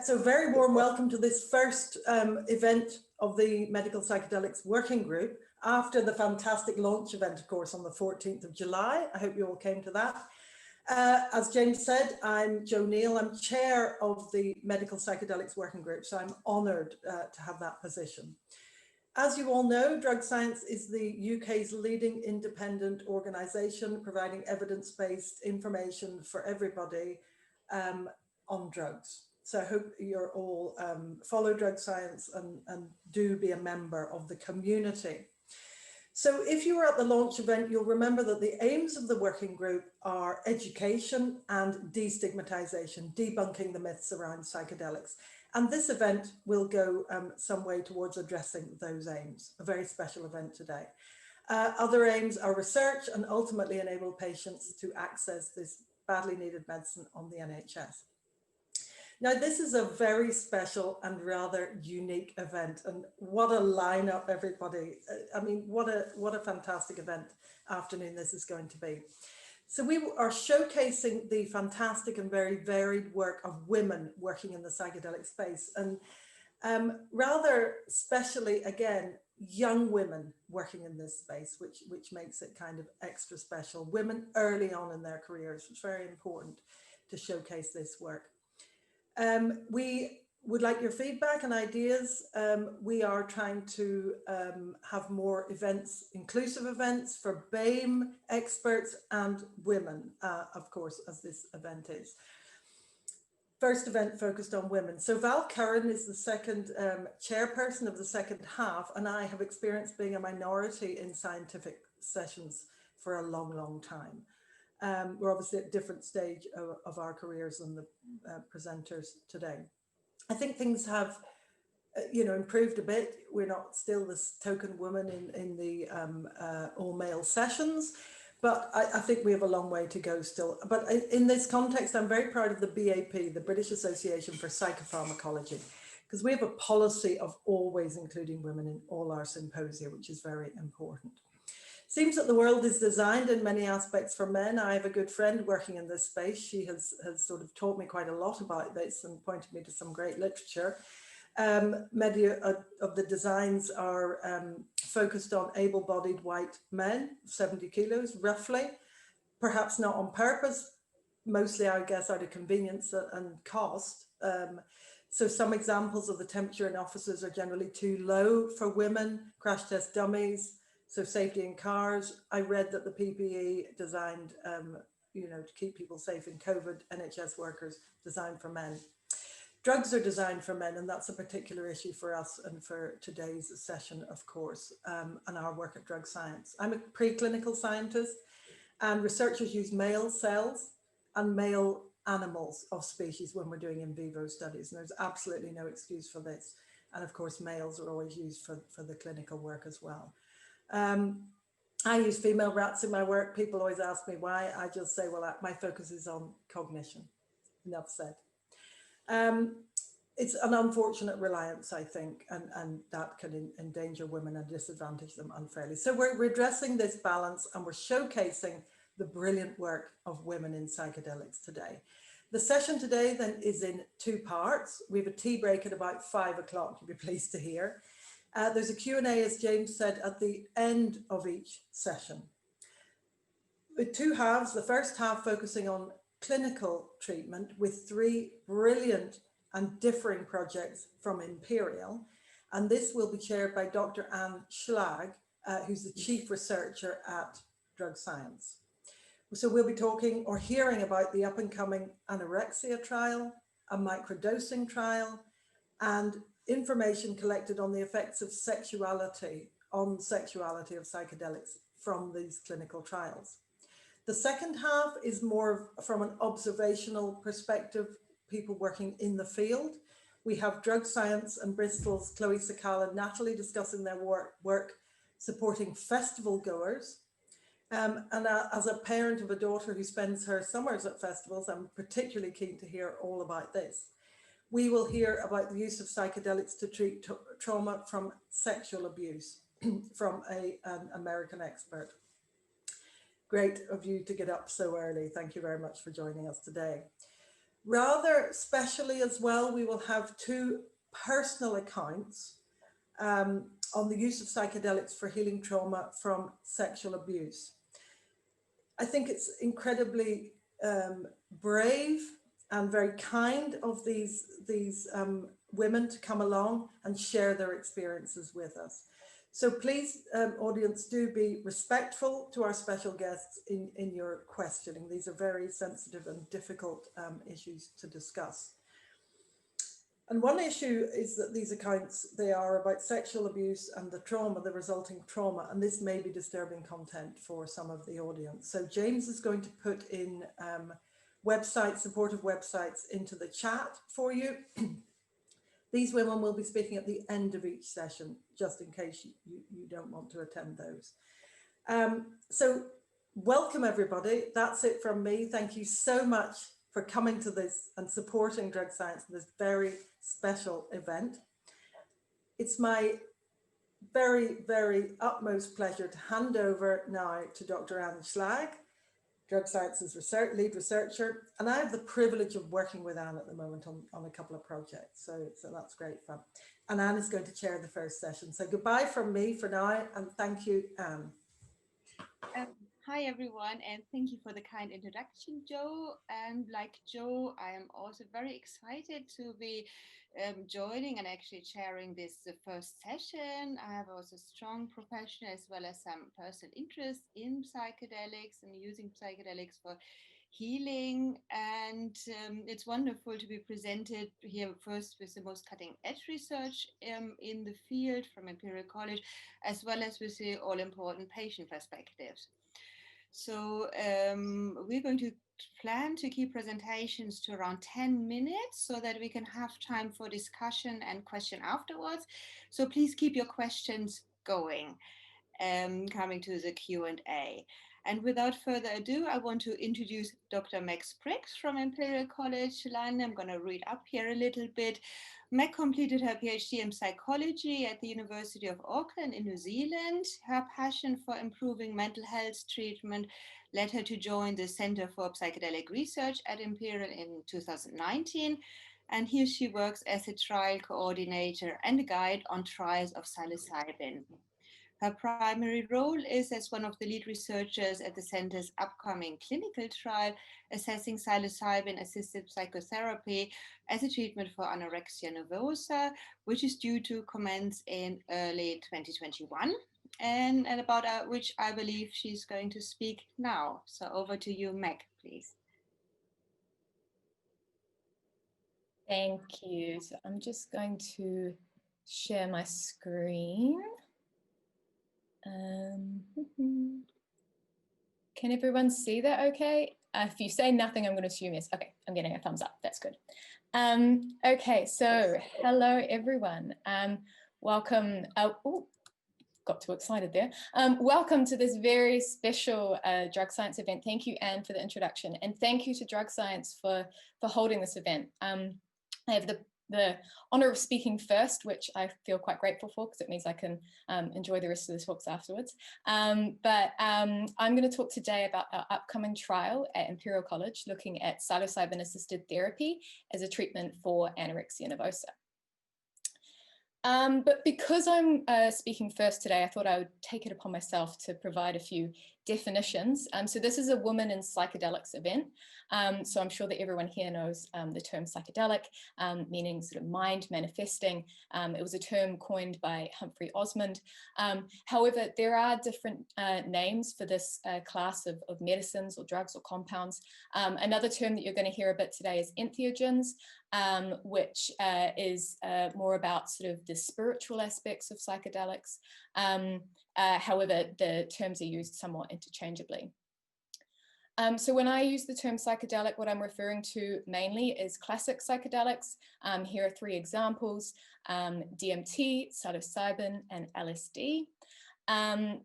So very warm welcome to this first event of the Medical Psychedelics Working Group after the fantastic launch event, of course, on the 14th of July. I hope you all came to that. As James said, I'm Jo Neal. I'm chair of the Medical Psychedelics Working Group, so I'm honoured to have that position. As you all know, Drug Science is the UK's leading independent organisation providing evidence-based information for everybody on drugs. So I hope you're all follow Drug Science and do be a member of the community. So if you were at the launch event, you'll remember that the aims of the working group are education and destigmatization, debunking the myths around psychedelics. And this event will go some way towards addressing those aims, a very special event today. Other aims are research and ultimately enable patients to access this badly needed medicine on the NHS. Now, this is a very special and rather unique event, and what a lineup, everybody. I mean, what a fantastic event afternoon this is going to be. So we are showcasing the fantastic and very varied work of women working in the psychedelic space, and rather specially, again, young women working in this space, which makes it kind of extra special. Women early on in their careers. It's very important to showcase this work. We would like your feedback and ideas. We are trying to have more events, inclusive events for BAME experts and women, of course, as this event is. First event focused on women. So Val Curran is the second chairperson of the second half, and I have experienced being a minority in scientific sessions for a long, long time. We're obviously at a different stage of our careers than the presenters today. I think things have, improved a bit. We're not still this token woman in the all male sessions, but I think we have a long way to go still. But in this context, I'm very proud of the BAP, the British Association for Psychopharmacology, because we have a policy of always including women in all our symposia, which is very important. Seems that the world is designed in many aspects for men. I have a good friend working in this space. She has sort of taught me quite a lot about this and pointed me to some great literature. Many of the designs are focused on able-bodied white men, 70 kilos roughly, perhaps not on purpose, mostly I guess out of convenience and cost. So some examples of the temperature in offices are generally too low for women, crash test dummies, so safety in cars. I read that the PPE designed, to keep people safe in COVID, NHS workers designed for men. Drugs are designed for men, and that's a particular issue for us and for today's session, of course, and our work at Drug Science. I'm a preclinical scientist, and researchers use male cells and male animals of species when we're doing in vivo studies, and there's absolutely no excuse for this. And of course, males are always used for the clinical work as well. I use female rats in my work. People always ask me why. I just say, well, my focus is on cognition. Enough said. It's an unfortunate reliance, I think, and that can endanger women and disadvantage them unfairly. So we're redressing this balance, and we're showcasing the brilliant work of women in psychedelics today. The session today then is in two parts. We have a tea break at about 5 o'clock, you'll be pleased to hear. There's a Q&A, as James said, at the end of each session. With two halves, the first half focusing on clinical treatment with 3 brilliant and differing projects from Imperial. And this will be chaired by Dr. Anne Schlag, who's the chief researcher at Drug Science. So we'll be talking or hearing about the up and coming Anorexia trial, a microdosing trial, and information collected on the effects of sexuality of psychedelics from these clinical trials. The second half is more from an observational perspective, people working in the field. We have Drug Science and Bristol's Chloe Sakal and Nataly discussing their work supporting festival-goers. And as a parent of a daughter who spends her summers at festivals, I'm particularly keen to hear all about this. We will hear about the use of psychedelics to treat trauma from sexual abuse from an American expert. Great of you to get up so early. Thank you very much for joining us today. Rather specially as well, we will have two personal accounts on the use of psychedelics for healing trauma from sexual abuse. I think it's incredibly brave and very kind of these women to come along and share their experiences with us. So please, audience, do be respectful to our special guests in your questioning. These are very sensitive and difficult issues to discuss. And one issue is that these accounts, they are about sexual abuse and the trauma, the resulting trauma, and this may be disturbing content for some of the audience. So James is going to put in websites, supportive websites into the chat for you. These women will be speaking at the end of each session, just in case you don't want to attend those. So welcome everybody. That's it from me. Thank you so much for coming to this and supporting Drug Science in this very special event. It's my very, very utmost pleasure to hand over now to Dr. Anne Schlag, Drug Science's lead researcher, and I have the privilege of working with Anne at the moment on a couple of projects, so that's great fun. And Anne is going to chair the first session. So goodbye from me for now, and thank you, Anne. Hi everyone, and thank you for the kind introduction, Joe. And like Joe, I am also very excited to be joining and actually chairing this first session. I have also strong professional as well as some personal interest in psychedelics and using psychedelics for healing, and it's wonderful to be presented here first with the most cutting edge research in the field from Imperial College, as well as with the all important patient perspectives. So we're going to plan to keep presentations to around 10 minutes so that we can have time for discussion and question afterwards. So please keep your questions going, coming to the Q&A. And without further ado, I want to introduce Dr. Meg Spriggs from Imperial College London. I'm going to read up here a little bit. Meg completed her PhD in psychology at the University of Auckland in New Zealand. Her passion for improving mental health treatment led her to join the Center for Psychedelic Research at Imperial in 2019. And here she works as a trial coordinator and a guide on trials of psilocybin. Her primary role is as one of the lead researchers at the center's upcoming clinical trial assessing psilocybin-assisted psychotherapy as a treatment for anorexia nervosa, which is due to commence in early 2021, and about which I believe she's going to speak now. So over to you, Meg, please. Thank you. So I'm just going to share my screen. Can everyone see that okay? If you say nothing, I'm going to assume yes. Okay, I'm getting a thumbs up. That's good. Okay, so hello, everyone. Welcome. Got too excited there. Welcome to this very special Drug Science event. Thank you, Anne, for the introduction. And thank you to Drug Science for holding this event. I have the honor of speaking first, which I feel quite grateful for because it means I can enjoy the rest of the talks afterwards. I'm going to talk today about our upcoming trial at Imperial College looking at psilocybin-assisted therapy as a treatment for anorexia nervosa. But because I'm speaking first today, I thought I would take it upon myself to provide a few definitions. So this is a woman in psychedelics event. So I'm sure that everyone here knows the term psychedelic, meaning sort of mind manifesting. It was a term coined by Humphrey Osmond. However, there are different names for this class of medicines or drugs or compounds. Another term that you're going to hear a bit today is entheogens, which is more about sort of the spiritual aspects of psychedelics. However, the terms are used somewhat interchangeably. So when I use the term psychedelic, what I'm referring to mainly is classic psychedelics. Here are three examples: DMT, psilocybin, and LSD.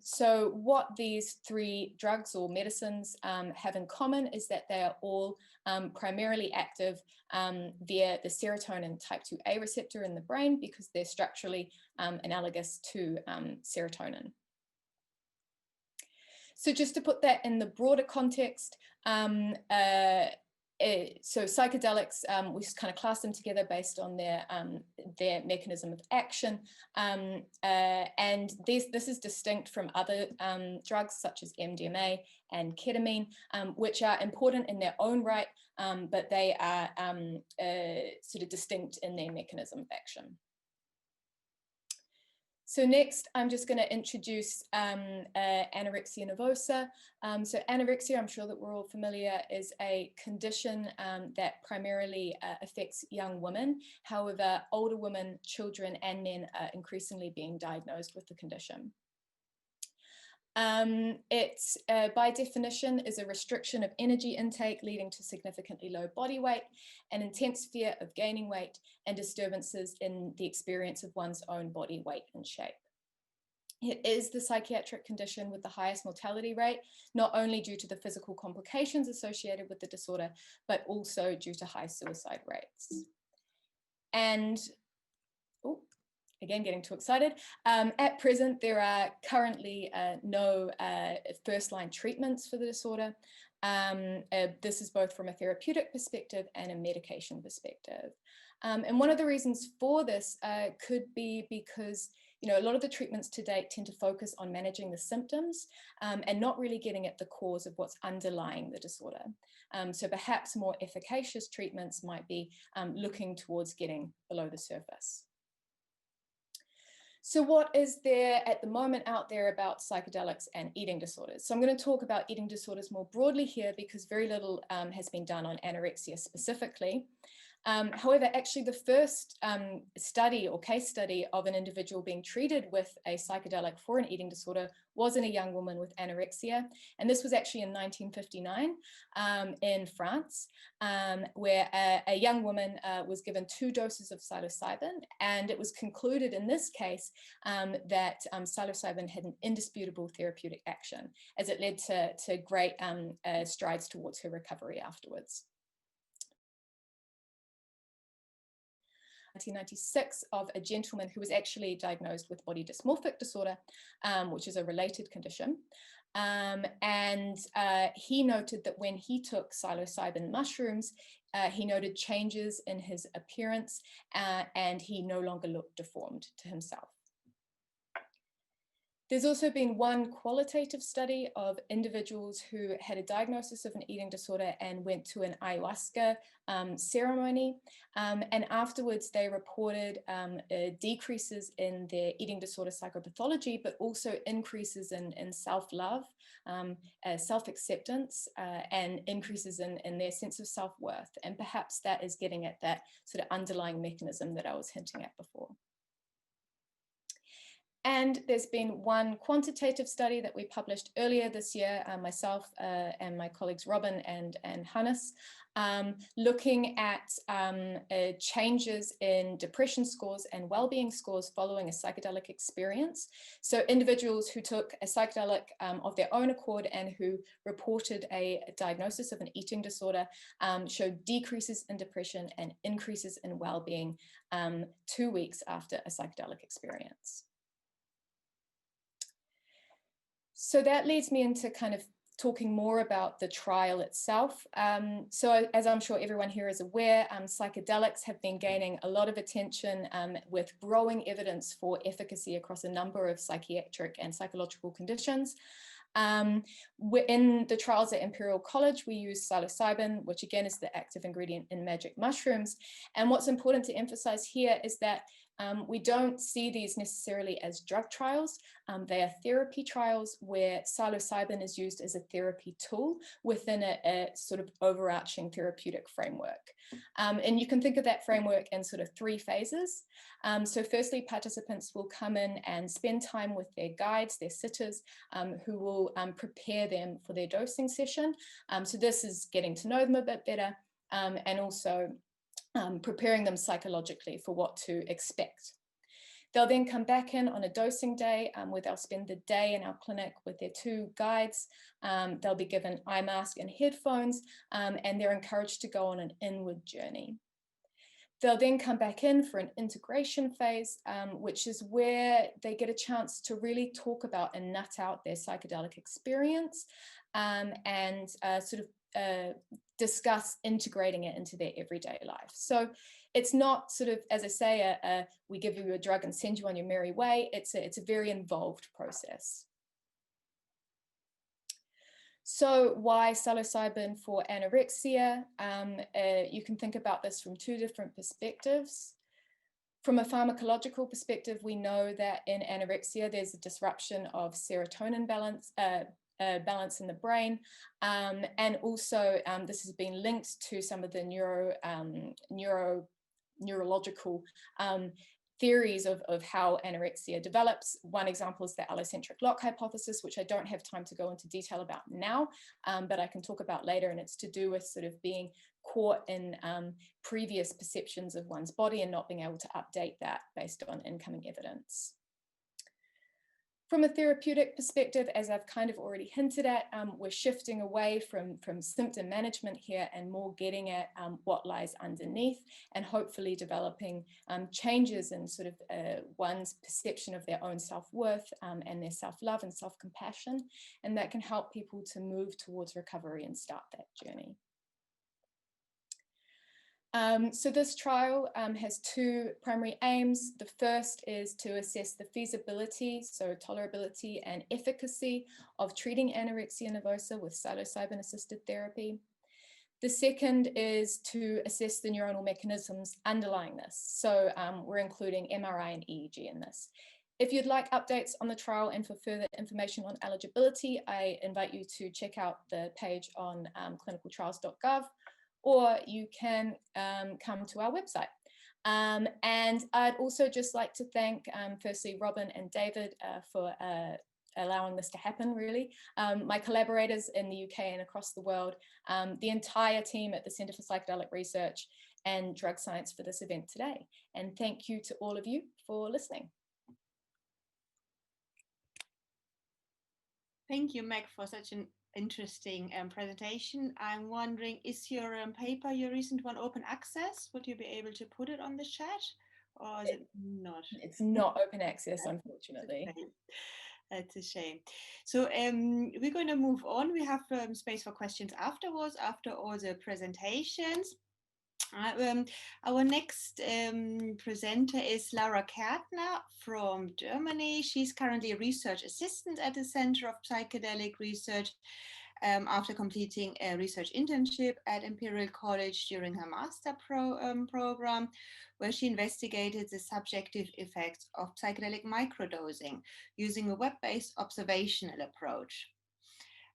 So what these three drugs or medicines have in common is that they are all primarily active via the serotonin type 2A receptor in the brain because they're structurally analogous to serotonin. So just to put that in the broader context, So psychedelics, we kind of class them together based on their mechanism of action, and this is distinct from other drugs such as MDMA and ketamine, which are important in their own right, but they are sort of distinct in their mechanism of action. So next, I'm just going to introduce anorexia nervosa. So anorexia, I'm sure that we're all familiar, is a condition that primarily affects young women. However, older women, children, and men are increasingly being diagnosed with the condition. It, by definition, is a restriction of energy intake leading to significantly low body weight, an intense fear of gaining weight, and disturbances in the experience of one's own body weight and shape. It is the psychiatric condition with the highest mortality rate, not only due to the physical complications associated with the disorder, but also due to high suicide rates. And again, getting too excited. At present, there are currently no first-line treatments for the disorder. This is both from a therapeutic perspective and a medication perspective. And one of the reasons for this could be because, you know, a lot of the treatments to date tend to focus on managing the symptoms and not really getting at the cause of what's underlying the disorder. So perhaps more efficacious treatments might be looking towards getting below the surface. So what is there at the moment out there about psychedelics and eating disorders? So I'm going to talk about eating disorders more broadly here because very little has been done on anorexia specifically. However, actually the first study or case study of an individual being treated with a psychedelic for an eating disorder was in a young woman with anorexia. And this was actually in 1959 in France, where a young woman was given 2 doses of psilocybin. And it was concluded in this case that psilocybin had an indisputable therapeutic action, as it led to great strides towards her recovery afterwards. 1996 of a gentleman who was actually diagnosed with body dysmorphic disorder, which is a related condition. He noted that when he took psilocybin mushrooms, he noted changes in his appearance and he no longer looked deformed to himself. There's also been one qualitative study of individuals who had a diagnosis of an eating disorder and went to an ayahuasca ceremony. And afterwards, they reported decreases in their eating disorder psychopathology, but also increases in self-love, self-acceptance, and increases in their sense of self-worth. And perhaps that is getting at that sort of underlying mechanism that I was hinting at before. And there's been one quantitative study that we published earlier this year, myself and my colleagues Robin and Hannes, looking at changes in depression scores and well-being scores following a psychedelic experience. So individuals who took a psychedelic of their own accord and who reported a diagnosis of an eating disorder showed decreases in depression and increases in well-being 2 weeks after a psychedelic experience. So that leads me into kind of talking more about the trial itself. So as I'm sure everyone here is aware, psychedelics have been gaining a lot of attention with growing evidence for efficacy across a number of psychiatric and psychological conditions. In the trials at Imperial College, we use psilocybin, which again is the active ingredient in magic mushrooms. And what's important to emphasize here is that we don't see these necessarily as drug trials. They are therapy trials where psilocybin is used as a therapy tool within a sort of overarching therapeutic framework. And you can think of that framework in sort of 3 phases. So firstly, participants will come in and spend time with their guides, their sitters, who will prepare them for their dosing session. So this is getting to know them a bit better and also preparing them psychologically for what to expect. They'll then come back in on a dosing day where they'll spend the day in our clinic with their 2 guides. They'll be given eye mask and headphones, and they're encouraged to go on an inward journey. They'll then come back in for an integration phase, which is where they get a chance to really talk about and nut out their psychedelic experience and sort of discuss integrating it into their everyday life. So it's not sort of, as I say, we give you a drug and send you on your merry way. It's a very involved process. So why psilocybin for anorexia? You can think about this from two different perspectives. From a pharmacological perspective, we know that in anorexia, there's a disruption of serotonin balance in the brain. And also this has been linked to some of the neurological theories of how anorexia develops. One example is the allocentric lock hypothesis, which I don't have time to go into detail about now, but I can talk about later. And it's to do with sort of being caught in previous perceptions of one's body and not being able to update that based on incoming evidence. From a therapeutic perspective, as I've kind of already hinted at, we're shifting away from symptom management here and more getting at what lies underneath, and hopefully developing changes in sort of one's perception of their own self-worth and their self-love and self-compassion. And that can help people to move towards recovery and start that journey. So this trial has two primary aims. The first is to assess the feasibility, so tolerability and efficacy of treating anorexia nervosa with psilocybin assisted therapy. The second is to assess the neuronal mechanisms underlying this. So we're including MRI and EEG in this. If you'd like updates on the trial and for further information on eligibility, I invite you to check out the page on clinicaltrials.gov. Or you can come to our website. And I'd also just like to thank, firstly, Robin and David for allowing this to happen, really. My collaborators in the UK and across the world, the entire team at the Centre for Psychedelic Research and Drug Science for this event today. And thank you to all of you for listening. Thank you, Meg, for such an interesting presentation. I'm wondering, is your paper, your recent one, open access? Would you be able to put it on the chat, or is it not? It's not open access, unfortunately. That's a shame. So we're going to move on. We have space for questions afterwards, after all the presentations. Our next presenter is Laura Kaertner from Germany. She's currently a research assistant at the Center of Psychedelic Research after completing a research internship at Imperial College during her master program, where she investigated the subjective effects of psychedelic microdosing using a web-based observational approach.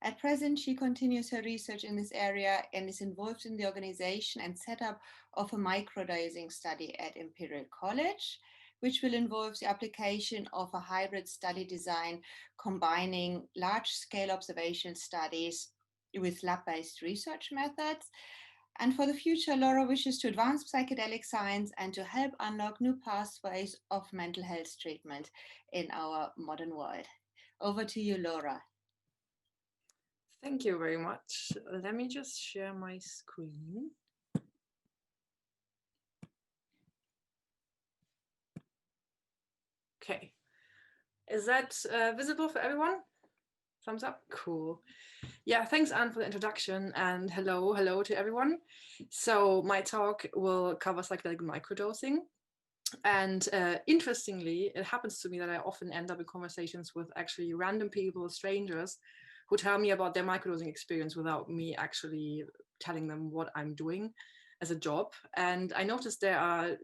At present, she continues her research in this area and is involved in the organization and setup of a microdosing study at Imperial College, which will involve the application of a hybrid study design combining large-scale observation studies with lab-based research methods. And for the future, Laura wishes to advance psychedelic science and to help unlock new pathways of mental health treatment in our modern world. Over to you, Laura. Thank you very much. Let me just share my screen. Okay, is that visible for everyone? Thumbs up, cool. Yeah, thanks Anne for the introduction, and hello to everyone. So my talk will cover psychedelic microdosing. And interestingly, it happens to me that I often end up in conversations with actually random people, strangers, who tell me about their microdosing experience without me actually telling them what I'm doing as a job. And I noticed there are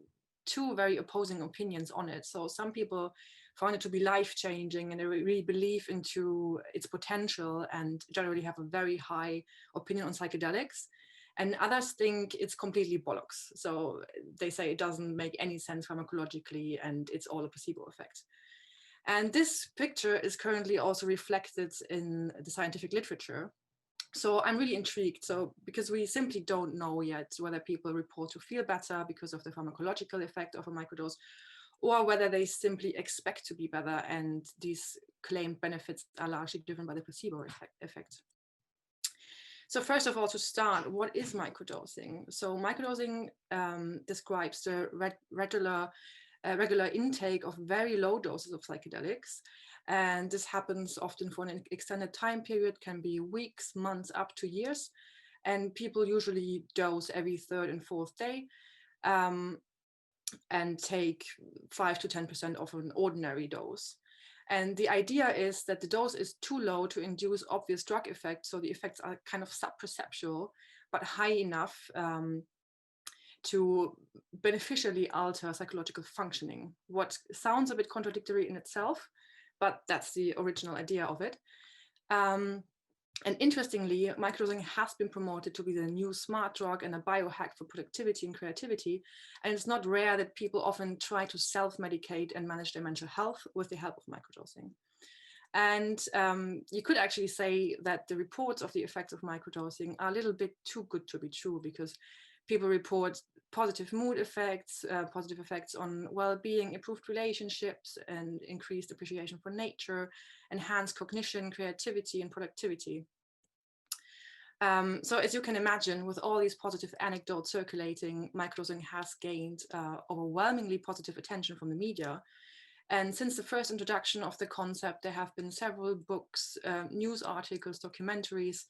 two very opposing opinions on it. So some people find it to be life-changing and they really believe into its potential and generally have a very high opinion on psychedelics. And others think it's completely bollocks. So they say it doesn't make any sense pharmacologically and it's all a placebo effect. And this picture is currently also reflected in the scientific literature. So I'm really intrigued. So because we simply don't know yet whether people report to feel better because of the pharmacological effect of a microdose, or whether they simply expect to be better and these claimed benefits are largely driven by the placebo effect. So first of all, to start, what is microdosing? So microdosing describes the regular intake of very low doses of psychedelics. And this happens often for an extended time period, can be weeks, months, up to years. and people usually dose every third and fourth day, and take 5 to 10% of an ordinary dose. And the idea is that the dose is too low to induce obvious drug effects, so the effects are kind of sub-perceptual, but high enough to beneficially alter psychological functioning. What sounds a bit contradictory in itself, but that's the original idea of it. And interestingly, microdosing has been promoted to be the new smart drug and a biohack for productivity and creativity. And it's not rare that people often try to self-medicate and manage their mental health with the help of microdosing. And you could actually say that the reports of the effects of microdosing are a little bit too good to be true, because people report positive mood effects, positive effects on well-being, improved relationships, and increased appreciation for nature, enhanced cognition, creativity, and productivity. So as you can imagine, with all these positive anecdotes circulating, microdosing has gained overwhelmingly positive attention from the media. And since the first introduction of the concept, there have been several books, news articles, documentaries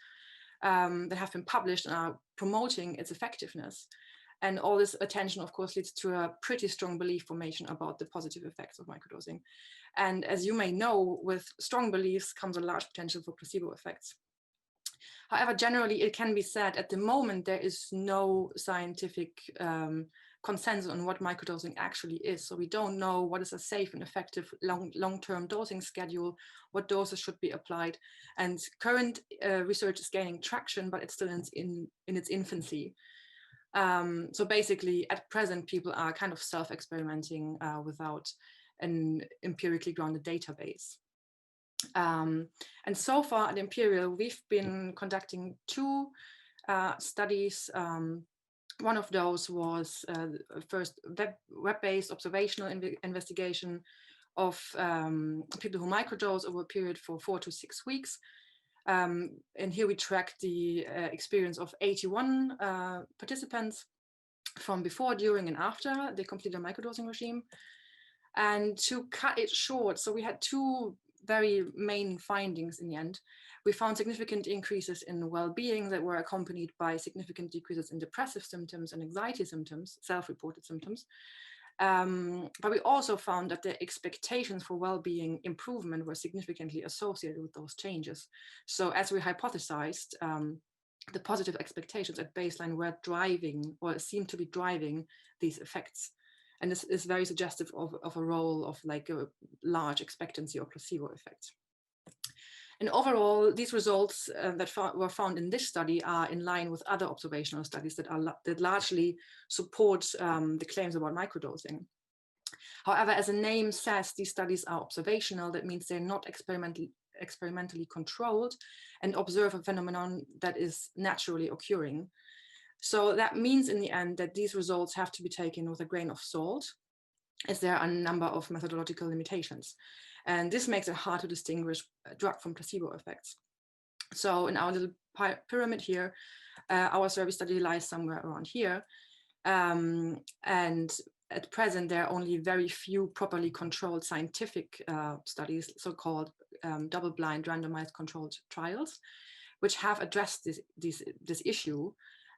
that have been published and are promoting its effectiveness. And all this attention, of course, leads to a pretty strong belief formation about the positive effects of microdosing. And as you may know, with strong beliefs comes a large potential for placebo effects. However, generally, it can be said at the moment, there is no scientific consensus on what microdosing actually is. So we don't know what is a safe and effective long-term dosing schedule, what doses should be applied. And current research is gaining traction, but it's still in its infancy. So basically, at present, people are kind of self-experimenting without an empirically grounded database. And so far at Imperial, we've been conducting 2 studies. One of those was first web-based observational investigation of people who microdose over a period for 4 to 6 weeks. And here we tracked the experience of 81 participants from before, during, and after they completed a microdosing regime. And to cut it short, so we had 2 very main findings in the end. We found significant increases in well-being that were accompanied by significant decreases in depressive symptoms and anxiety symptoms, self-reported symptoms. But we also found that the expectations for well-being improvement were significantly associated with those changes. So as we hypothesized, the positive expectations at baseline were driving, or seemed to be driving, these effects. And this is very suggestive of a role of like a large expectancy or placebo effect. And overall, these results that were found in this study are in line with other observational studies that largely support the claims about microdosing. However, as the name says, these studies are observational. That means they're not experimentally controlled and observe a phenomenon that is naturally occurring. So that means in the end that these results have to be taken with a grain of salt, as there are a number of methodological limitations. And this makes it hard to distinguish drug from placebo effects. So in our little pyramid here, our survey study lies somewhere around here. And at present, there are only very few properly controlled scientific studies, so-called double-blind randomized controlled trials, which have addressed this issue.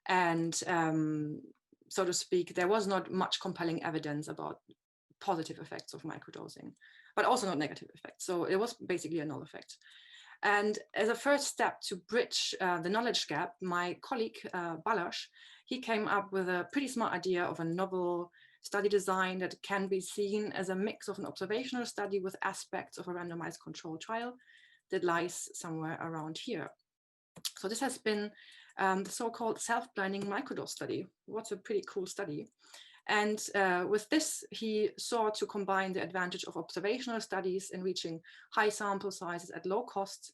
And so to speak, there was not much compelling evidence about positive effects of microdosing, but also not negative effects. So it was basically a null effect. And as a first step to bridge the knowledge gap, my colleague Balázs, he came up with a pretty smart idea of a novel study design that can be seen as a mix of an observational study with aspects of a randomized controlled trial that lies somewhere around here. So this has been the so-called self-blinding microdose study. What's a pretty cool study. And with this, he sought to combine the advantage of observational studies in reaching high sample sizes at low costs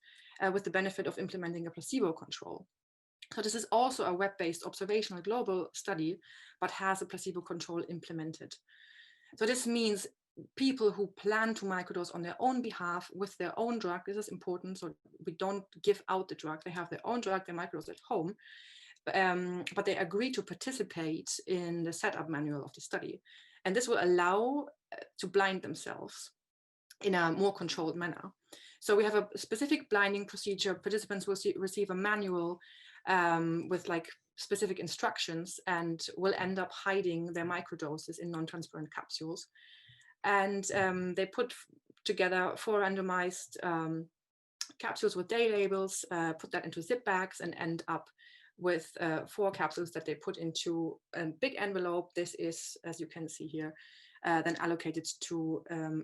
with the benefit of implementing a placebo control. So this is also a web-based observational global study, but has a placebo control implemented. So this means people who plan to microdose on their own behalf with their own drug, this is important, so we don't give out the drug, they have their own drug, they microdose at home, but they agree to participate in the setup manual of the study. And this will allow to blind themselves in a more controlled manner. So we have a specific blinding procedure. Participants will receive a manual with like specific instructions, and will end up hiding their microdoses in non-transparent capsules. And they put together 4 randomized capsules with day labels, put that into zip bags, and end up with 4 capsules that they put into a big envelope. This is, as you can see here, then allocated to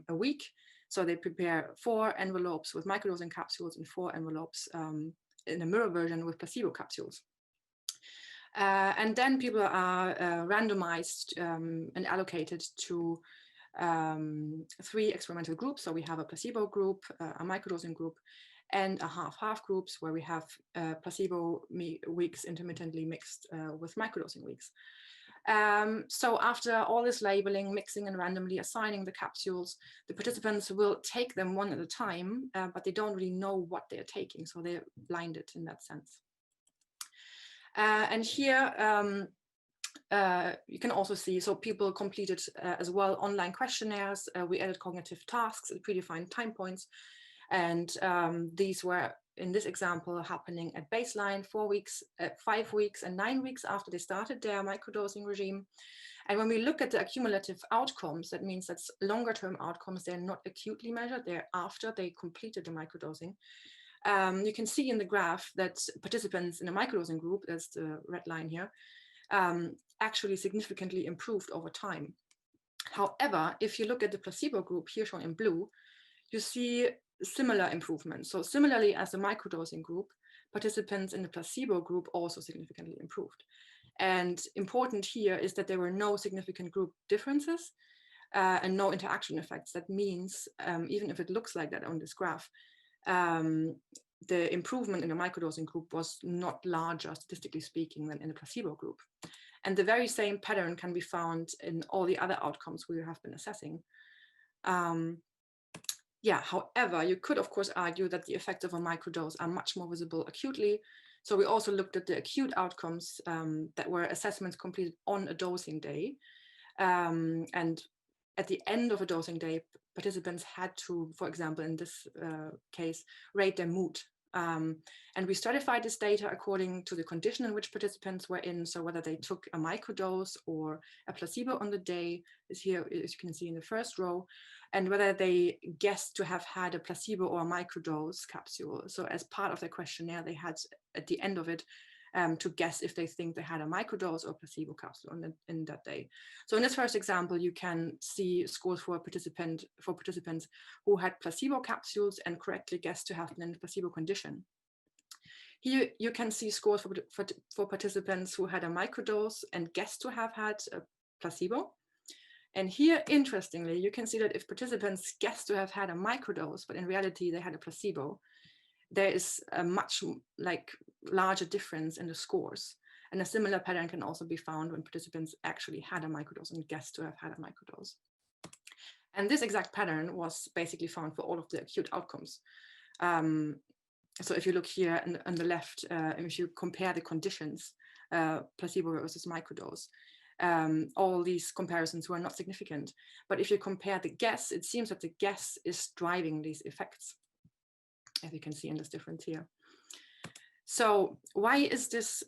a week. So they prepare 4 envelopes with microdosing capsules and 4 envelopes in a mirror version with placebo capsules. And then people are randomized and allocated to 3 experimental groups. So we have a placebo group, a microdosing group, and a half-half groups where we have placebo weeks intermittently mixed with microdosing weeks. So after all this labeling, mixing, and randomly assigning the capsules, the participants will take them one at a time, but they don't really know what they're taking. So they're blinded in that sense. And here you can also see, so people completed as well online questionnaires. We added cognitive tasks at predefined time points. And these were, in this example, happening at baseline, 4 weeks, 5 weeks, and 9 weeks after they started their microdosing regime. And when we look at the accumulative outcomes, that means that's longer term outcomes. They're not acutely measured, they're after they completed the microdosing. You can see in the graph that participants in the microdosing group, that's the red line here, actually significantly improved over time. However, if you look at the placebo group here shown in blue, you see similar improvements. So similarly as the microdosing group, participants in the placebo group also significantly improved. And important here is that there were no significant group differences and no interaction effects. That means even if it looks like that on this graph, the improvement in the microdosing group was not larger, statistically speaking, than in the placebo group. And the very same pattern can be found in all the other outcomes we have been assessing. Yeah, however, you could, of course, argue that the effects of a microdose are much more visible acutely. So we also looked at the acute outcomes that were assessments completed on a dosing day. And at the end of a dosing day, participants had to, for example, in this case, rate their mood. And we stratified this data according to the condition in which participants were in. So whether they took a microdose or a placebo on the day is here, as you can see in the first row, and whether they guessed to have had a placebo or a microdose capsule. So as part of their questionnaire, they had at the end of it to guess if they think they had a microdose or placebo capsule in that day. So in this first example, you can see scores for participants who had placebo capsules and correctly guessed to have been in a placebo condition. Here you can see scores for participants who had a microdose and guessed to have had a placebo. And here, interestingly, you can see that if participants guessed to have had a microdose, but in reality they had a placebo, there is a much larger difference in the scores. And a similar pattern can also be found when participants actually had a microdose and guessed to have had a microdose. And this exact pattern was basically found for all of the acute outcomes. So if you look here on the left, if you compare the conditions, placebo versus microdose, all these comparisons were not significant. But if you compare the guess, it seems that the guess is driving these effects, as you can see in this difference here. So why is this,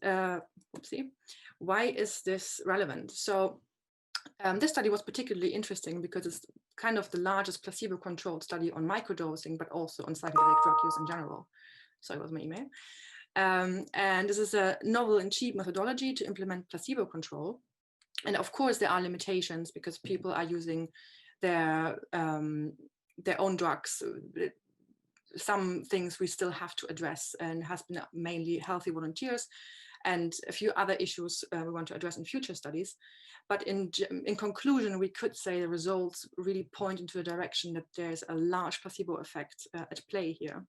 why is this relevant? So this study was particularly interesting because it's kind of the largest placebo-controlled study on microdosing, but also on psychedelic drug use in general. Sorry, it was my email. And this is a novel and cheap methodology to implement placebo control. And of course, there are limitations because people are using their own drugs. Some things we still have to address, and has been mainly healthy volunteers and a few other issues we want to address in future studies. But in conclusion, we could say the results really point into the direction that there's a large placebo effect at play here.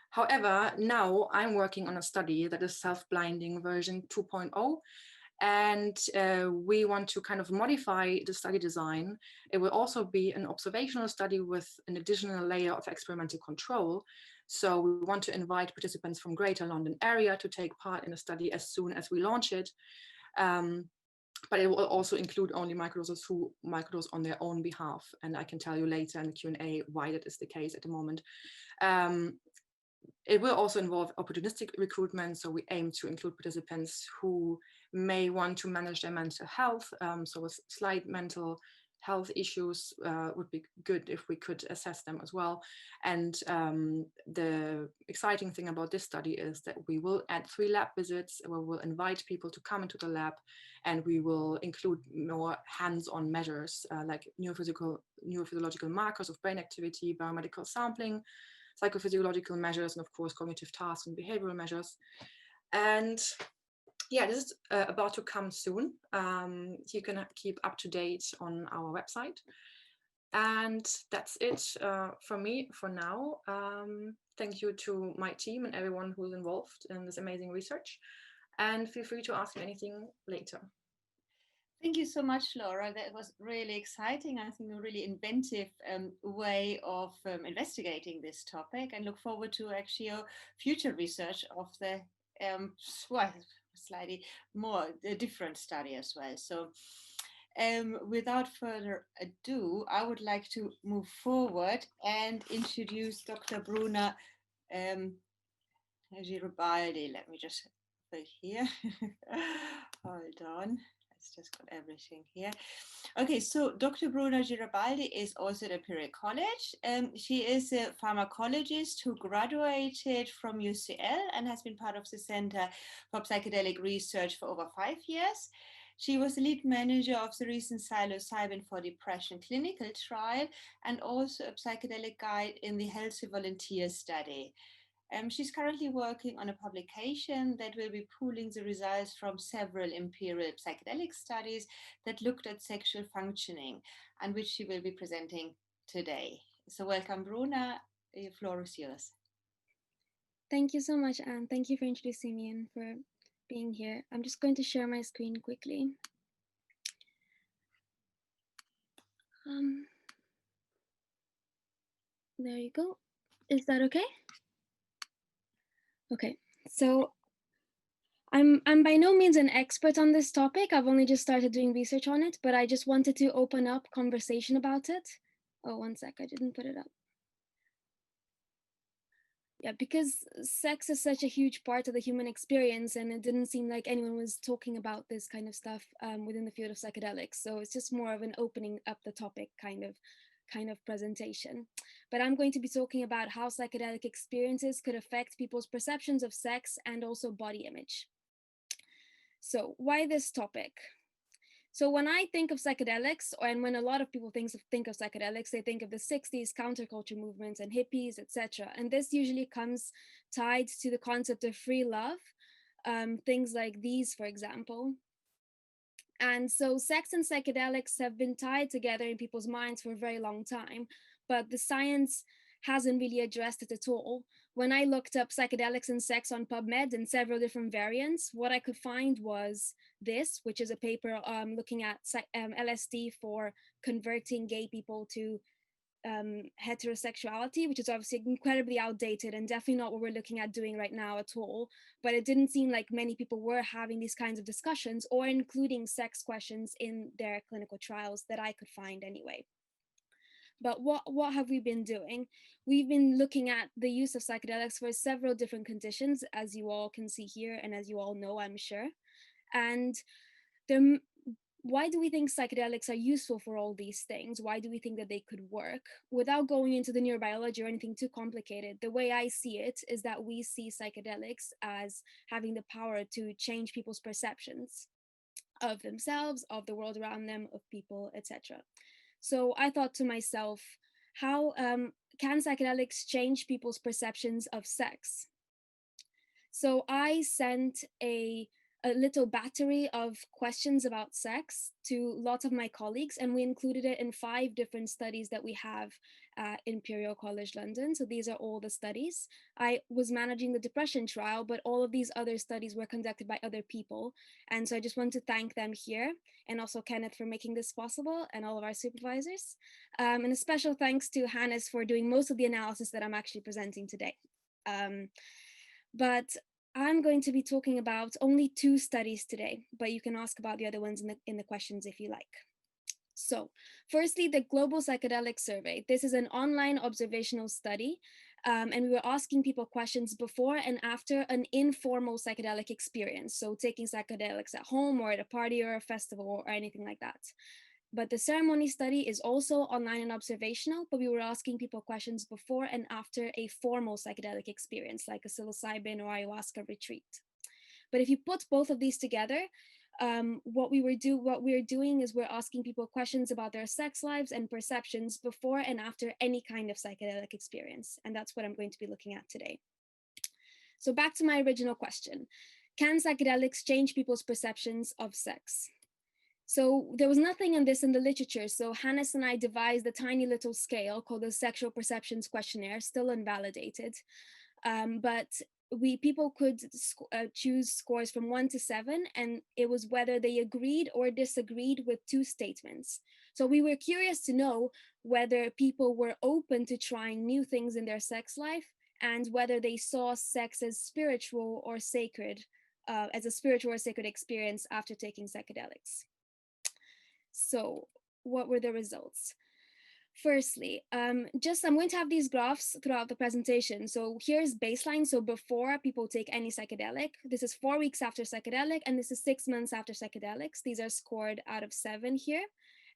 However, now I'm working on a study that is self-blinding version 2.0. And we want to kind of modify the study design. It will also be an observational study with an additional layer of experimental control. So we want to invite participants from Greater London area to take part in the study as soon as we launch it. But it will also include only microdosers who microdose on their own behalf. And I can tell you later in the Q&A why that is the case at the moment. it will also involve opportunistic recruitment. So we aim to include participants who may want to manage their mental health. So with slight mental health issues would be good if we could assess them as well. And the exciting thing about this study is that we will add 3 lab visits where we'll invite people to come into the lab, and we will include more hands-on measures like neurophysiological markers of brain activity, biomedical sampling, psychophysiological measures, and of course cognitive tasks and behavioral measures. And yeah, this is about to come soon. You can keep up to date on our website. And that's it from me for now. Thank you to my team and everyone who's involved in this amazing research. And feel free to ask me anything later. Thank you so much, Laura. That was really exciting. I think a really inventive way of investigating this topic, and look forward to actually your future research of the well, slightly more different study as well. So without further ado, I would like to move forward and introduce Dr. Bruna Giribaldi. Let me just put here. Hold on. Let's just got everything here. Okay, so Dr. Bruna Giribaldi is also at Imperial College. She is a pharmacologist who graduated from UCL and has been part of the Center for Psychedelic Research for over 5 years. She was the lead manager of the recent Psilocybin for Depression clinical trial and also a psychedelic guide in the healthy volunteer study. She's currently working on a publication that will be pooling the results from several imperial psychedelic studies that looked at sexual functioning, and which she will be presenting today. So welcome, Bruna. The floor is yours. Thank you so much, Anne. Thank you for introducing me and for being here. I'm just going to share my screen quickly. There you go. Is that okay? Okay, so I'm by no means an expert on this topic. I've only just started doing research on it, but I just wanted to open up conversation about it. Oh, one sec, I didn't put it up. Yeah, because sex is such a huge part of the human experience, and it didn't seem like anyone was talking about this kind of stuff within the field of psychedelics. So it's just more of an opening up the topic kind of presentation. But I'm going to be talking about how psychedelic experiences could affect people's perceptions of sex and also body image. So why this topic? So when I think of psychedelics, and when a lot of people think of psychedelics, they think of the 60s counterculture movements and hippies, etc. And this usually comes tied to the concept of free love, things like these, for example. And so sex and psychedelics have been tied together in people's minds for a very long time, but the science hasn't really addressed it at all. When I looked up psychedelics and sex on PubMed and several different variants, what I could find was this, which is a paper looking at LSD for converting gay people to heterosexuality, which is obviously incredibly outdated and definitely not what we're looking at doing right now at all. But it didn't seem like many people were having these kinds of discussions or including sex questions in their clinical trials that I could find anyway. But what have we been doing? We've been looking at the use of psychedelics for several different conditions, as you all can see here, and as you all know, I'm sure. And why do we think psychedelics are useful for all these things? Why do we think that they could work? Without going into the neurobiology or anything too complicated, the way I see it is that we see psychedelics as having the power to change people's perceptions of themselves, of the world around them, of people, etc. So I thought to myself, how can psychedelics change people's perceptions of sex? So I sent a little battery of questions about sex to lots of my colleagues, and we included it in 5 different studies that we have at Imperial College London. So these are all the studies. I was managing the depression trial, but all of these other studies were conducted by other people. And so I just want to thank them here, and also Kenneth for making this possible, and all of our supervisors. And a special thanks to Hannes for doing most of the analysis that I'm actually presenting today. But I'm going to be talking about only 2 studies today, but you can ask about the other ones in the questions if you like. So firstly, the Global Psychedelic Survey. This is an online observational study And we were asking people questions before and after an informal psychedelic experience. So taking psychedelics at home or at a party or a festival or anything like that. But the ceremony study is also online and observational, but we were asking people questions before and after a formal psychedelic experience, like a psilocybin or ayahuasca retreat. But if you put both of these together, what we're doing is we're asking people questions about their sex lives and perceptions before and after any kind of psychedelic experience. And that's what I'm going to be looking at today. So back to my original question. Can psychedelics change people's perceptions of sex? So there was nothing on this in the literature. So Hannes and I devised a tiny little scale called the Sexual Perceptions Questionnaire, still unvalidated. But people could choose scores from 1 to 7, and it was whether they agreed or disagreed with 2 statements. So we were curious to know whether people were open to trying new things in their sex life and whether they saw sex as spiritual or sacred, as a spiritual or sacred experience after taking psychedelics. So what were the results? Firstly, I'm going to have these graphs throughout the presentation. So here's baseline. So before people take any psychedelic, this is 4 weeks after psychedelic, and this is 6 months after psychedelics. These are scored out of 7 here.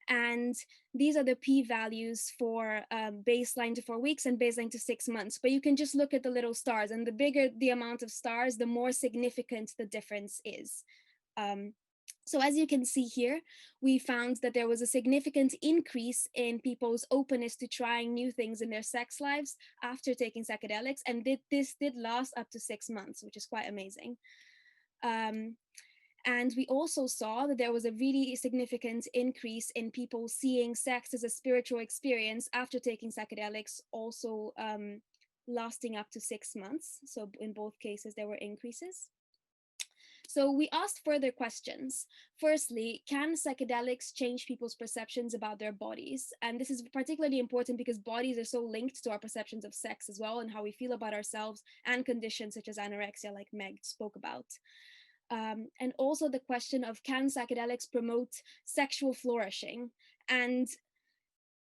And these are the p-values for baseline to 4 weeks and baseline to 6 months. But you can just look at the little stars, and the bigger the amount of stars, the more significant the difference is. So as you can see here, we found that there was a significant increase in people's openness to trying new things in their sex lives after taking psychedelics. And this did last up to 6 months, which is quite amazing. And we also saw that there was a really significant increase in people seeing sex as a spiritual experience after taking psychedelics, also lasting up to 6 months. So in both cases, there were increases. So we asked further questions. Firstly, can psychedelics change people's perceptions about their bodies? And this is particularly important because bodies are so linked to our perceptions of sex as well, and how we feel about ourselves, and conditions such as anorexia, like Meg spoke about. And also the question of, can psychedelics promote sexual flourishing? And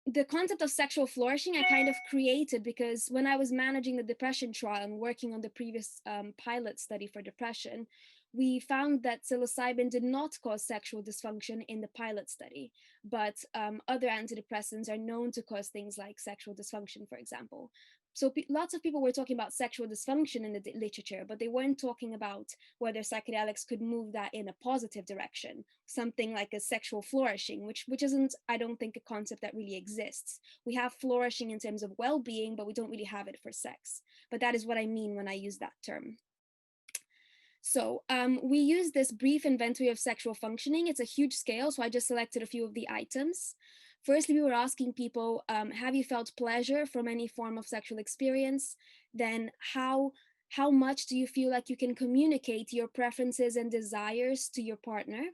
the concept of sexual flourishing I kind of created because when I was managing the depression trial and working on the previous pilot study for depression, we found that psilocybin did not cause sexual dysfunction in the pilot study, but other antidepressants are known to cause things like sexual dysfunction, for example. So lots of people were talking about sexual dysfunction in the literature, but they weren't talking about whether psychedelics could move that in a positive direction, something like a sexual flourishing, which isn't, I don't think, a concept that really exists. We have flourishing in terms of well-being, but we don't really have it for sex. But that is what I mean when I use that term. So we use this brief inventory of sexual functioning. It's a huge scale, so I just selected a few of the items. Firstly, we were asking people, have you felt pleasure from any form of sexual experience? Then how much do you feel like you can communicate your preferences and desires to your partner?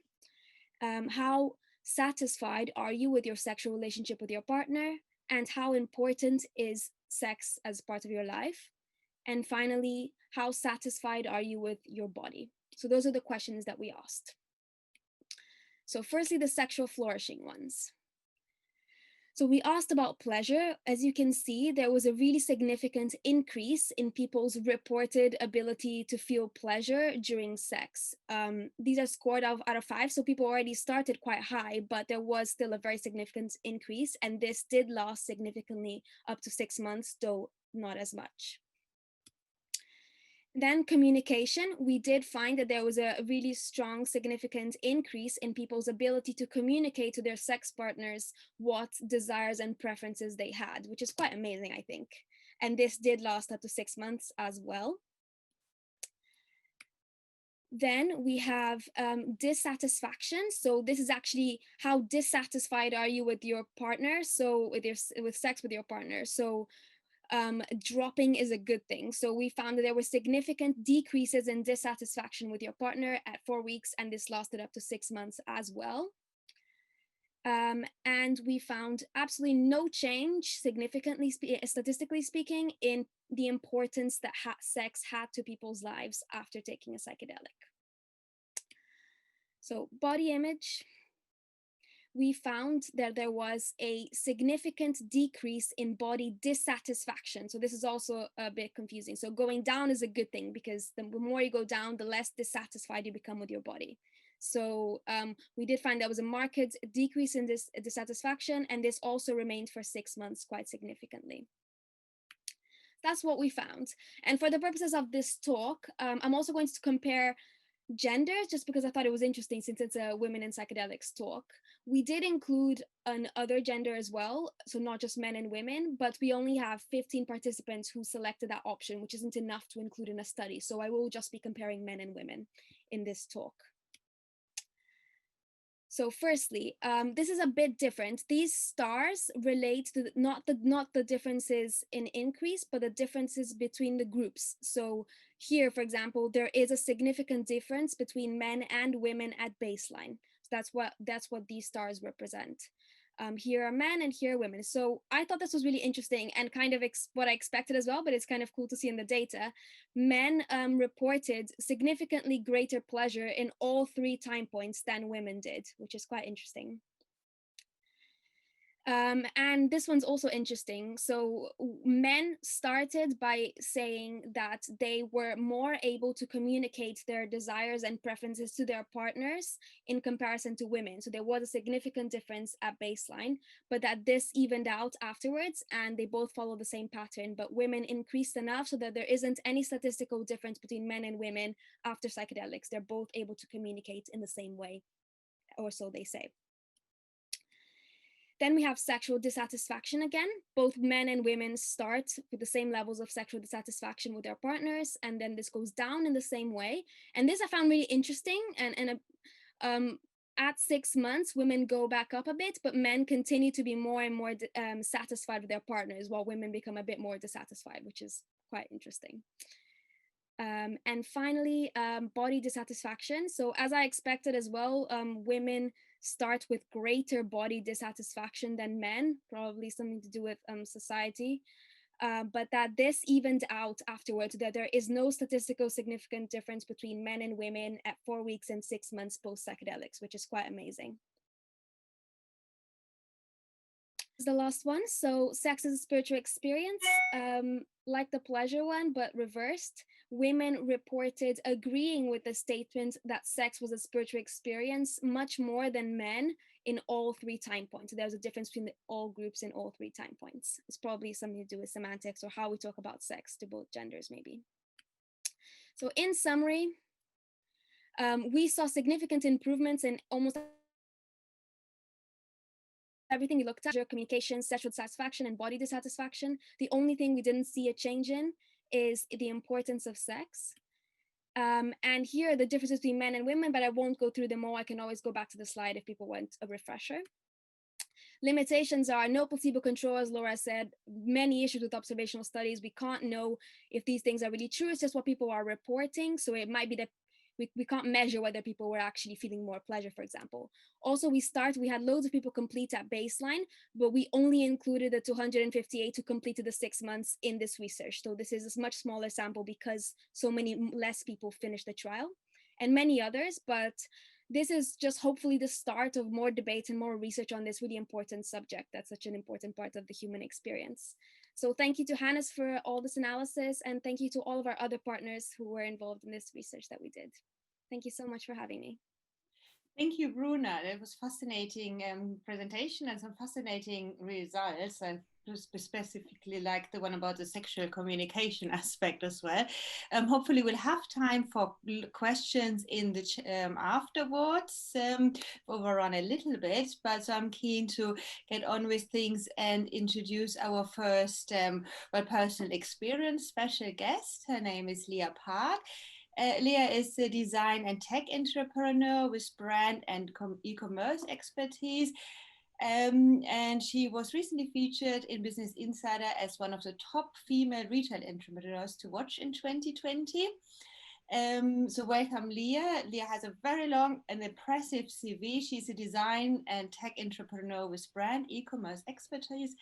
How satisfied are you with your sexual relationship with your partner? And how important is sex as part of your life? And finally, how satisfied are you with your body? So those are the questions that we asked. So firstly, the sexual flourishing ones. So we asked about pleasure. As you can see, there was a really significant increase in people's reported ability to feel pleasure during sex. These are scored out of 5, so people already started quite high, but there was still a very significant increase, and this did last significantly up to 6 months, though not as much. Then communication, we did find that there was a really strong, significant increase in people's ability to communicate to their sex partners what desires and preferences they had, which is quite amazing, I think. And this did last up to 6 months as well. Then we have dissatisfaction. So this is actually how dissatisfied are you with your partner? So with sex with your partner. So dropping is a good thing. So we found that there were significant decreases in dissatisfaction with your partner at 4 weeks, and this lasted up to 6 months as well. And we found absolutely no change, statistically speaking, in the importance that sex had to people's lives after taking a psychedelic. So body image. we found that there was a significant decrease in body dissatisfaction. So this is also a bit confusing. So going down is a good thing, because the more you go down, the less dissatisfied you become with your body. So we did find there was a marked decrease in this dissatisfaction, and this also remained for 6 months quite significantly. That's what we found. And for the purposes of this talk, I'm also going to compare genders, just because I thought it was interesting, since it's a women in psychedelics talk. We did include another gender as well, so not just men and women, but we only have 15 participants who selected that option, which isn't enough to include in a study. So I will just be comparing men and women in this talk. So firstly, this is a bit different. These stars relate to not the differences in increase, but the differences between the groups. So here, for example, there is a significant difference between men and women at baseline. So that's what these stars represent. Here are men and here are women. So I thought this was really interesting and kind of what I expected as well, but it's kind of cool to see in the data. Men reported significantly greater pleasure in all 3 time points than women did, which is quite interesting. And this one's also interesting. So men started by saying that they were more able to communicate their desires and preferences to their partners in comparison to women. So there was a significant difference at baseline, but that this evened out afterwards, and they both follow the same pattern, but women increased enough so that there isn't any statistical difference between men and women after psychedelics. They're both able to communicate in the same way, or so they say. Then we have sexual dissatisfaction again. Both men and women start with the same levels of sexual dissatisfaction with their partners, and then this goes down in the same way. And this I found really interesting. And at 6 months, women go back up a bit, but men continue to be more and more satisfied with their partners, while women become a bit more dissatisfied, which is quite interesting. And finally, body dissatisfaction. So as I expected as well, women start with greater body dissatisfaction than men, probably something to do with society, but that this evened out afterwards, that there is no statistical significant difference between men and women at 4 weeks and 6 months post psychedelics, which is quite amazing. The last one. So sex is a spiritual experience, like the pleasure one, but reversed. Women reported agreeing with the statement that sex was a spiritual experience much more than men in all 3 time points. So there's a difference between all groups in all 3 time points. It's probably something to do with semantics or how we talk about sex to both genders, maybe. So in summary, we saw significant improvements in almost everything we looked at: communication, sexual satisfaction, and body dissatisfaction. The only thing we didn't see a change in is the importance of sex. And here are the differences between men and women, but I won't go through them all. I can always go back to the slide if people want a refresher. Limitations are no placebo control, as Laura said, many issues with observational studies. We can't know if these things are really true. It's just what people are reporting. So it might be that we can't measure whether people were actually feeling more pleasure, for example. Also, we had loads of people complete at baseline, but we only included the 258 who completed the 6 months in this research. So this is a much smaller sample because so many less people finished the trial, and many others, but this is just hopefully the start of more debate and more research on this really important subject that's such an important part of the human experience. So thank you to Hannes for all this analysis, and thank you to all of our other partners who were involved in this research that we did. Thank you so much for having me. Thank you, Bruna. It was fascinating presentation and some fascinating results. And specifically like the one about the sexual communication aspect as well. Hopefully we'll have time for questions in the afterwards. Overrun a little bit, but I'm keen to get on with things and introduce our first personal experience special guest. Her name is Leah Park. Leah is a design and tech entrepreneur with brand and e-commerce expertise. And she was recently featured in Business Insider as one of the top female retail entrepreneurs to watch in 2020. So welcome, Leah. Leah has a very long and impressive CV. She's a design and tech entrepreneur with brand e-commerce expertise.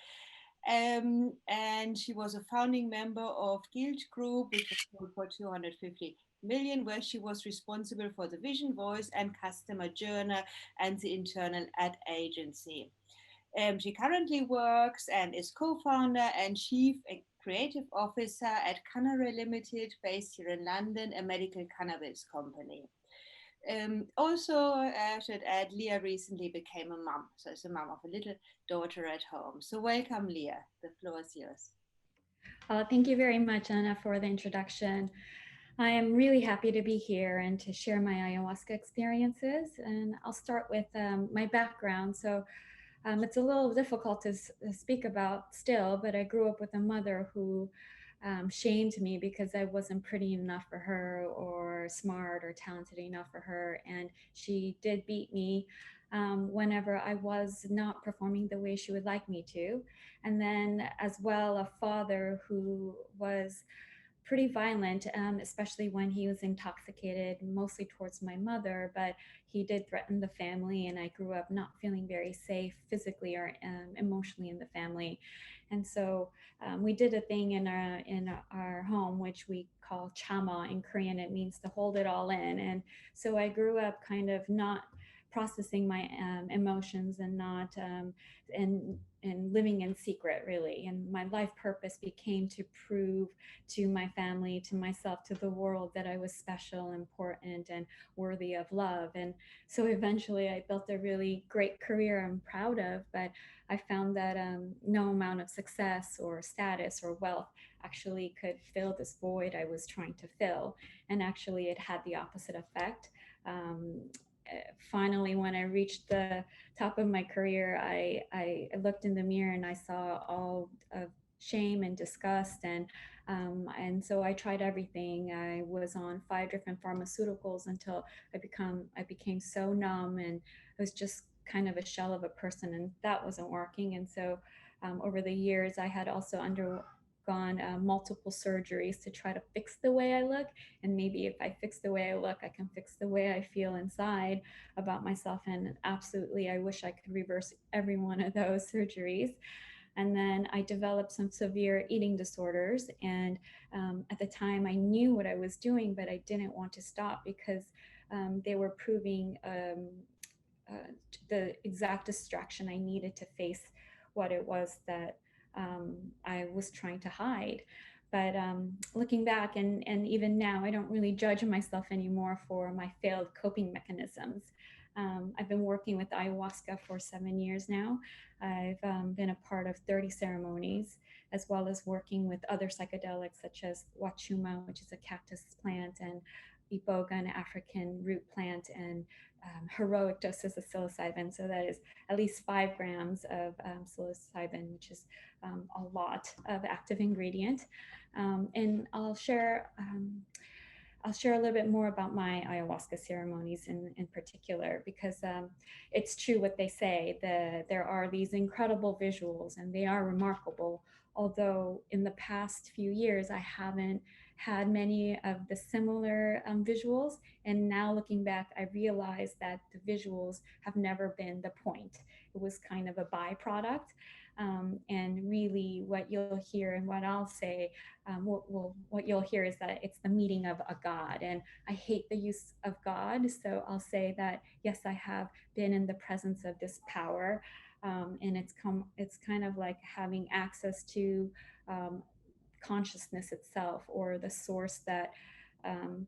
And she was a founding member of Guild Group, which was sold for 250 Million, where she was responsible for the vision, voice, and customer journey and the internal ad agency. She currently works and is co-founder and chief creative officer at Canary Limited, based here in London, a medical cannabis company. Also, I should add, Leah recently became a mom, so it's a mom of a little daughter at home. So welcome, Leah. The floor is yours. Thank you very much, Anna, for the introduction. I am really happy to be here and to share my ayahuasca experiences. And I'll start with my background. So it's a little difficult to speak about still, but I grew up with a mother who shamed me because I wasn't pretty enough for her or smart or talented enough for her. And she did beat me whenever I was not performing the way she would like me to. And then as well, a father who was pretty violent, especially when he was intoxicated, mostly towards my mother, but he did threaten the family, and I grew up not feeling very safe physically or emotionally in the family. And so we did a thing in our home, which we call chama in Korean. It means to hold it all in. And so I grew up kind of not processing my emotions and not and living in secret, really. And my life purpose became to prove to my family, to myself, to the world that I was special, important, and worthy of love. And so eventually I built a really great career I'm proud of, but I found that no amount of success or status or wealth actually could fill this void I was trying to fill. And actually it had the opposite effect. Finally, when I reached the top of my career, I looked in the mirror and I saw all of shame and disgust, and so I tried everything. I was on 5 different pharmaceuticals until I became so numb, and I was just kind of a shell of a person, and that wasn't working. And so over the years, I had also undergone multiple surgeries to try to fix the way I look. And maybe if I fix the way I look, I can fix the way I feel inside about myself. And absolutely, I wish I could reverse every one of those surgeries. And then I developed some severe eating disorders. And at the time, I knew what I was doing, but I didn't want to stop because they were proving the exact distraction I needed to face what it was that I was trying to hide. But looking back, and even now, I don't really judge myself anymore for my failed coping mechanisms. I've been working with ayahuasca for 7 years now. I've been a part of 30 ceremonies, as well as working with other psychedelics such as wachuma, which is a cactus plant, and iboga, an African root plant, and heroic doses of psilocybin. So that is at least 5 grams of psilocybin, which is a lot of active ingredient. And I'll share a little bit more about my ayahuasca ceremonies in particular, because it's true what they say, that there are these incredible visuals and they are remarkable. Although in the past few years, I haven't had many of the similar visuals. And now looking back, I realized that the visuals have never been the point. It was kind of a byproduct. And really what you'll hear and what I'll say, what you'll hear is that it's the meeting of a God. And I hate the use of God. So I'll say that, yes, I have been in the presence of this power. And it's kind of like having access to consciousness itself, or the source that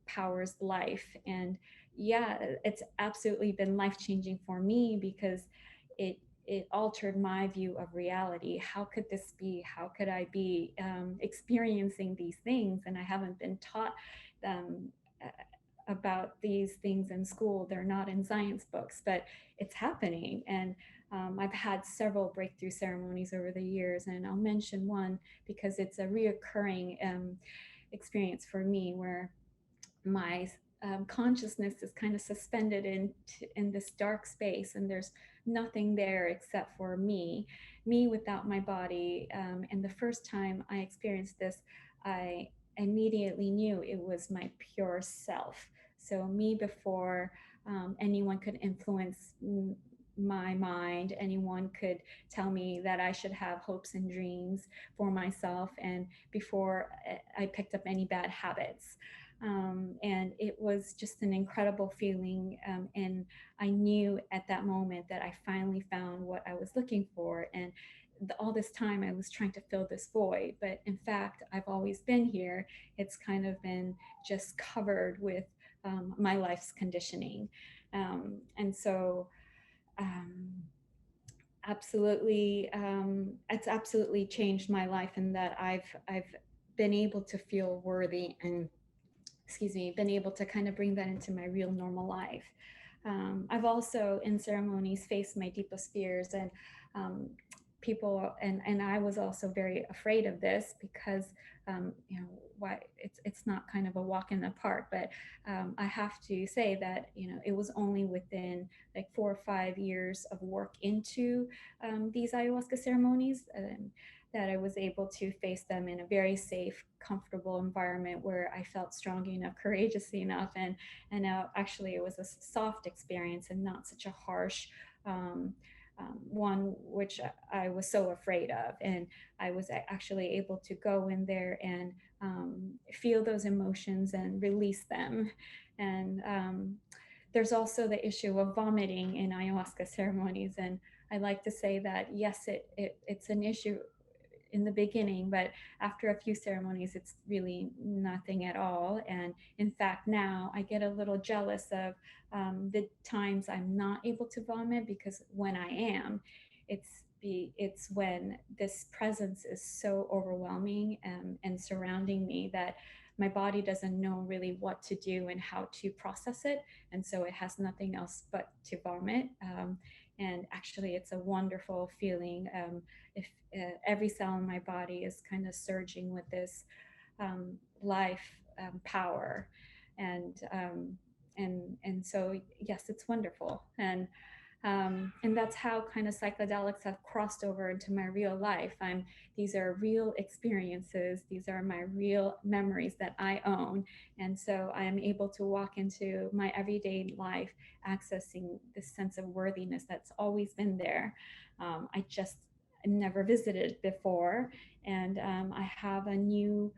powers life. And yeah, it's absolutely been life-changing for me because it altered my view of reality. How could this be? How could I be experiencing these things? And I haven't been taught about these things in school. They're not in science books, but it's happening. And I've had several breakthrough ceremonies over the years, and I'll mention one because it's a reoccurring experience for me, where my consciousness is kind of suspended in this dark space, and there's nothing there except for me without my body. And the first time I experienced this, I immediately knew it was my pure self. So me before anyone could influence my mind. Anyone could tell me that I should have hopes and dreams for myself, and before I picked up any bad habits. And it was just an incredible feeling. And I knew at that moment that I finally found what I was looking for. And all this time I was trying to fill this void, but in fact, I've always been here. It's kind of been just covered with my life's conditioning. And so, um, absolutely, it's absolutely changed my life in that I've been able to feel worthy and, excuse me, been able to kind of bring that into my real normal life. I've also in ceremonies faced my deepest fears, and people, and I was also very afraid of this because you know, why it's not kind of a walk in the park. But I have to say that, you know, it was only within like 4 or 5 years of work into these ayahuasca ceremonies that I was able to face them in a very safe, comfortable environment where I felt strong enough, courageous enough, and actually it was a soft experience and not such a harsh one, which I was so afraid of. And I was actually able to go in there and feel those emotions and release them. And there's also the issue of vomiting in ayahuasca ceremonies, and I like to say that yes, it's an issue in the beginning, but after a few ceremonies, it's really nothing at all. And in fact, now I get a little jealous of the times I'm not able to vomit, because when I am, it's when this presence is so overwhelming and surrounding me that my body doesn't know really what to do and how to process it. And so it has nothing else but to vomit. And actually, it's a wonderful feeling. If every cell in my body is kind of surging with this life power, and so yes, it's wonderful. And that's how kind of psychedelics have crossed over into my real life. These are real experiences. These are my real memories that I own. And so I am able to walk into my everyday life, accessing this sense of worthiness that's always been there. I just never visited before. And I have a new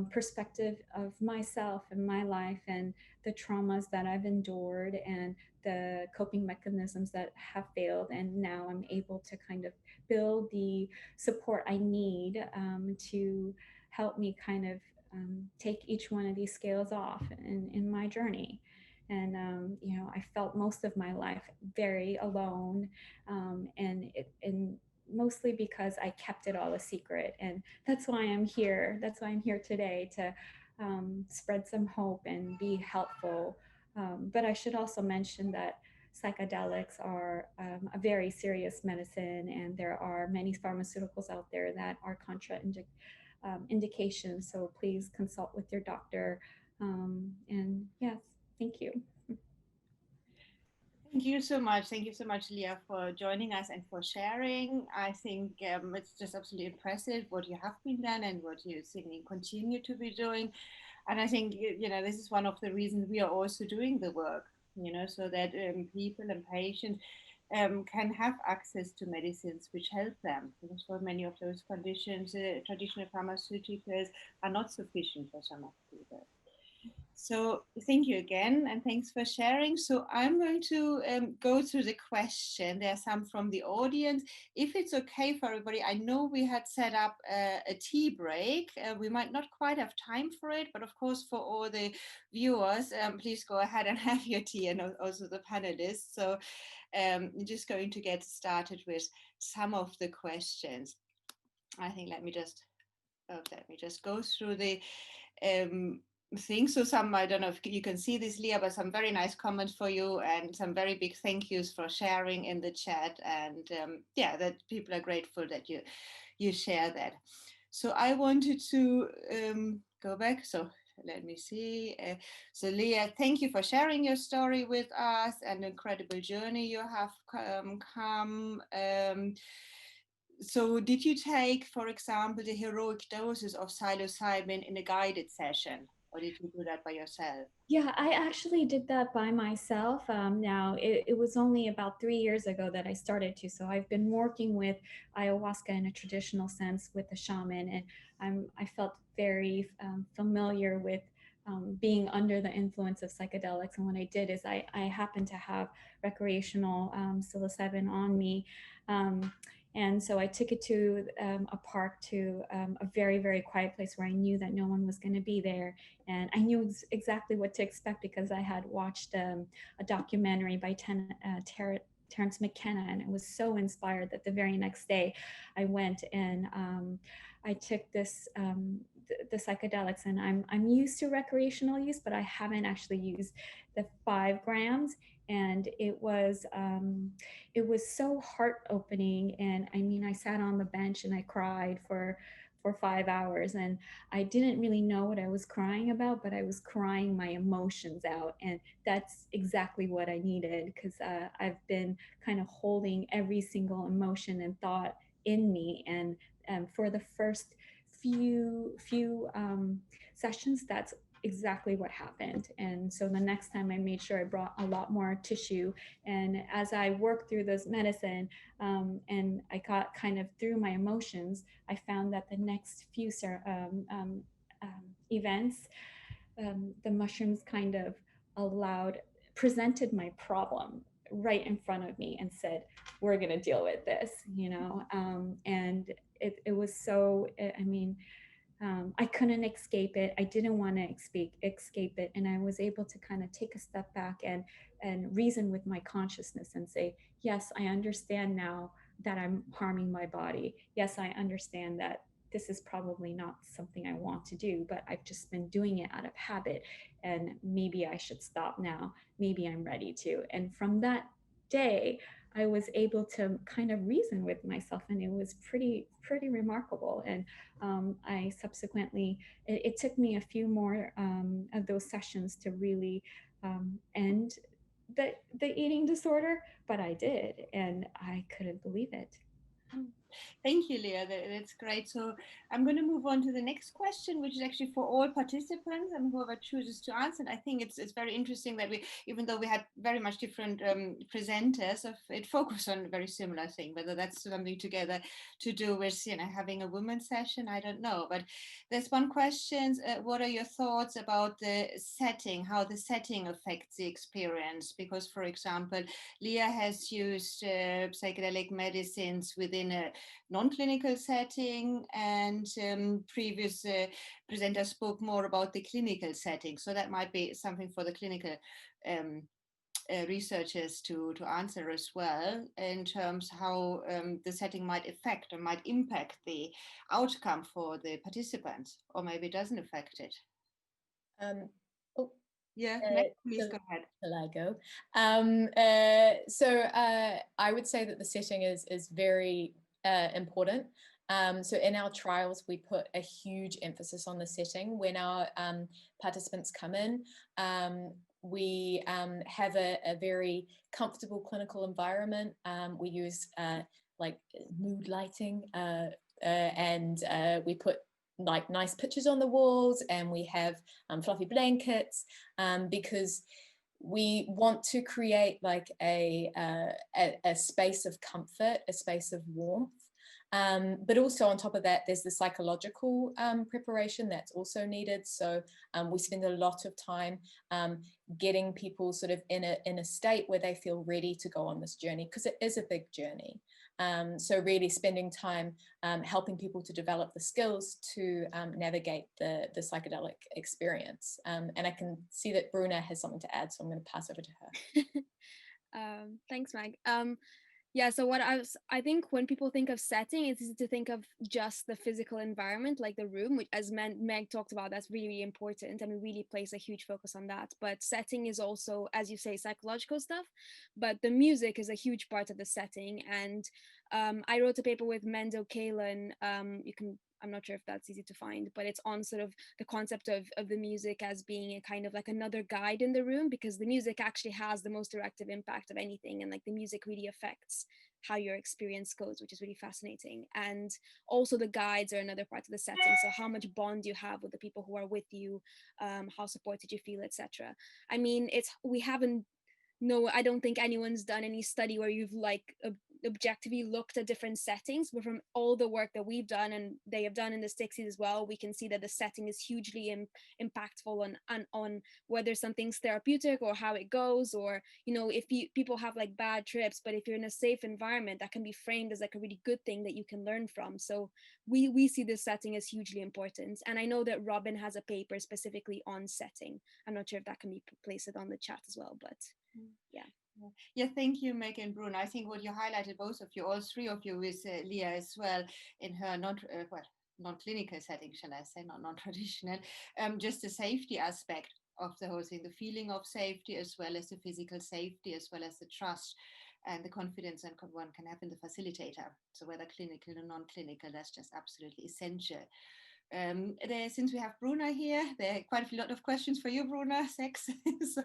perspective of myself and my life and the traumas that I've endured and the coping mechanisms that have failed. And now I'm able to kind of build the support I need to help me kind of take each one of these scales off in my journey. And you know, I felt most of my life very alone, and mostly because I kept it all a secret. And that's why I'm here. That's why I'm here today, to spread some hope and be helpful. But I should also mention that psychedelics are a very serious medicine, and there are many pharmaceuticals out there that are contraindications. So please consult with your doctor. And yes, thank you. Thank you so much. Thank you so much, Leah, for joining us and for sharing. I think it's just absolutely impressive what you have been done and what you seemingly continue to be doing. And I think, you know, this is one of the reasons we are also doing the work, you know, so that people and patients can have access to medicines which help them. Because for many of those conditions, traditional pharmaceuticals are not sufficient for some of people. So thank you again, and thanks for sharing. So I'm going to go through the question. There are some from the audience. If it's okay for everybody, I know we had set up a tea break. We might not quite have time for it, but of course for all the viewers, please go ahead and have your tea, and also the panelists. So I'm just going to get started with some of the questions. I think let me just go through the things. So some, I don't know if you can see this, Leah, but some very nice comments for you and some very big thank yous for sharing in the chat. And yeah, that people are grateful that you share that. So I wanted to go back. So let me see. So Leah, thank you for sharing your story with us and incredible journey you have come. So did you take, for example, the heroic doses of psilocybin in a guided session? or did you do that by yourself? Yeah, I actually did that by myself. Now, it was only about 3 years ago that I started to. So I've been working with ayahuasca in a traditional sense with the shaman, and I felt very familiar with being under the influence of psychedelics. And what I did is I happened to have recreational psilocybin on me. And so I took it to a park, to a very, very quiet place where I knew that no one was going to be there. And I knew exactly what to expect because I had watched a documentary by Terrence McKenna, and it was so inspired that the very next day I went and I took the psychedelics, and I'm used to recreational use, but I haven't actually used the 5 grams. And it was so heart opening. And I mean, I sat on the bench and I cried for 5 hours, and I didn't really know what I was crying about, but I was crying my emotions out. And that's exactly what I needed, because I've been kind of holding every single emotion and thought in me. And for the first few sessions, that's exactly what happened. And so the next time I made sure I brought a lot more tissue. And as I worked through this medicine and I got kind of through my emotions, I found that the next few events, the mushrooms kind of presented my problem right in front of me and said, we're going to deal with this, and it was so, I mean, I couldn't escape it. I didn't want to escape it. And I was able to kind of take a step back and reason with my consciousness and say, yes, I understand now that I'm harming my body. Yes, I understand that this is probably not something I want to do, but I've just been doing it out of habit. And maybe I should stop now. Maybe I'm ready to. And from that day, I was able to kind of reason with myself, and it was pretty remarkable. And I subsequently, it took me a few more of those sessions to really end the eating disorder, but I did, and I couldn't believe it. Thank you, Leah. That's great. So I'm going to move on to the next question, which is actually for all participants and whoever chooses to answer. And I think it's very interesting that we, even though we had very much different presenters, it focused on a very similar thing. Whether that's something together to do with having a women's session, I don't know. But there's one question: what are your thoughts about the setting? How the setting affects the experience? Because, for example, Leah has used psychedelic medicines within a non-clinical setting, and previous presenters spoke more about the clinical setting. So that might be something for the clinical researchers to answer as well, in terms how the setting might affect or might impact the outcome for the participants, or maybe it doesn't affect it. Yeah, please go ahead. Shall I go? I would say that the setting is very important. So in our trials, we put a huge emphasis on the setting. When our participants come in, we have a very comfortable clinical environment. We use like mood lighting, and we put like nice pictures on the walls, and we have fluffy blankets, because we want to create like a space of comfort, a space of warmth. But also on top of that, there's the psychological preparation that's also needed. So we spend a lot of time getting people sort of in a state where they feel ready to go on this journey, because it is a big journey. So really spending time helping people to develop the skills to navigate the psychedelic experience. And I can see that Bruna has something to add, so I'm going to pass over to her. Thanks, Meg. Yeah, so I think when people think of setting, it's easy to think of just the physical environment, like the room, which, as Meg talked about, that's really important, and we really place a huge focus on that. But setting is also, as you say, psychological stuff, but the music is a huge part of the setting. And I wrote a paper with Mendo Kalen. You can I'm not sure if that's easy to find, but it's on sort of the concept of the music as being a kind of like another guide in the room, because the music actually has the most directive impact of anything, and like the music really affects how your experience goes, which is really fascinating. And also the guides are another part of the setting, so how much bond you have with the people who are with you, how supported you feel, etc. I mean, we haven't, no, I don't think anyone's done any study where you've like objectively looked at different settings, but from all the work that we've done and they have done in the Stixies as well, we can see that the setting is hugely impactful on whether something's therapeutic or how it goes, or, you know, if people have like bad trips, but if you're in a safe environment, that can be framed as like a really good thing that you can learn from. So we see this setting as hugely important. And I know that Robin has a paper specifically on setting. I'm not sure if that can be placed on the chat as well, but yeah. Yeah, thank you, Meg and Bruna. I think what you highlighted, both of you, all three of you, with Leah as well, in her non-clinical setting, shall I say, not non-traditional, just the safety aspect of the whole thing, the feeling of safety, as well as the physical safety, as well as the trust and the confidence that one can have in the facilitator. So whether clinical or non-clinical, that's just absolutely essential. Since we have Bruna here, there are quite a lot of questions for you, Bruna, sex. So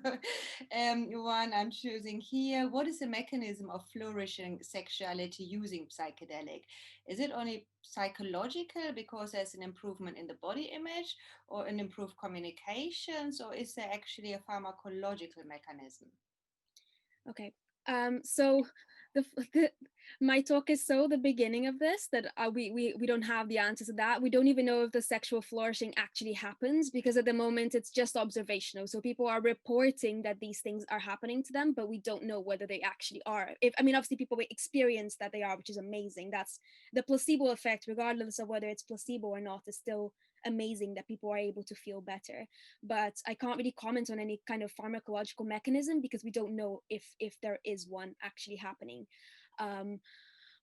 one I'm choosing here: what is the mechanism of flourishing sexuality using psychedelic? Is it only psychological because there's an improvement in the body image, or an improved communications, or is there actually a pharmacological mechanism? Okay, so my talk is so the beginning of this that we don't have the answer to that. We don't even know if the sexual flourishing actually happens, because at the moment it's just observational. So people are reporting that these things are happening to them, but we don't know whether they actually are. I mean, obviously people experience that they are, which is amazing. That's the placebo effect, regardless of whether it's placebo or not, is still amazing that people are able to feel better. But I can't really comment on any kind of pharmacological mechanism because we don't know if there is one actually happening.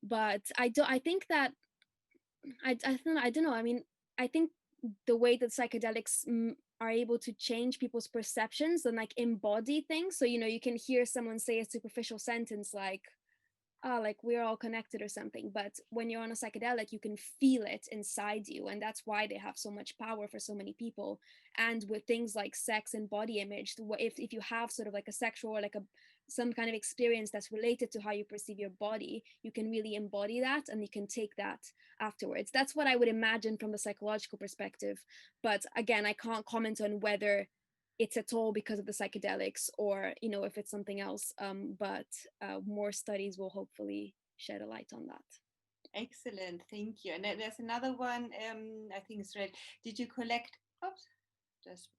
But I think that I don't know. I mean, I think the way that psychedelics are able to change people's perceptions and like embody things. So, you know, you can hear someone say a superficial sentence like we're all connected or something, but when you're on a psychedelic you can feel it inside you, and that's why they have so much power for so many people. And with things like sex and body image, if you have sort of like a sexual or like some kind of experience that's related to how you perceive your body, you can really embody that and you can take that afterwards. That's what I would imagine from the psychological perspective, but again, I can't comment on whether it's at all because of the psychedelics or, you know, if it's something else, but more studies will hopefully shed a light on that. Excellent, thank you. And there's another one, I think it's right. Did you collect, oops, just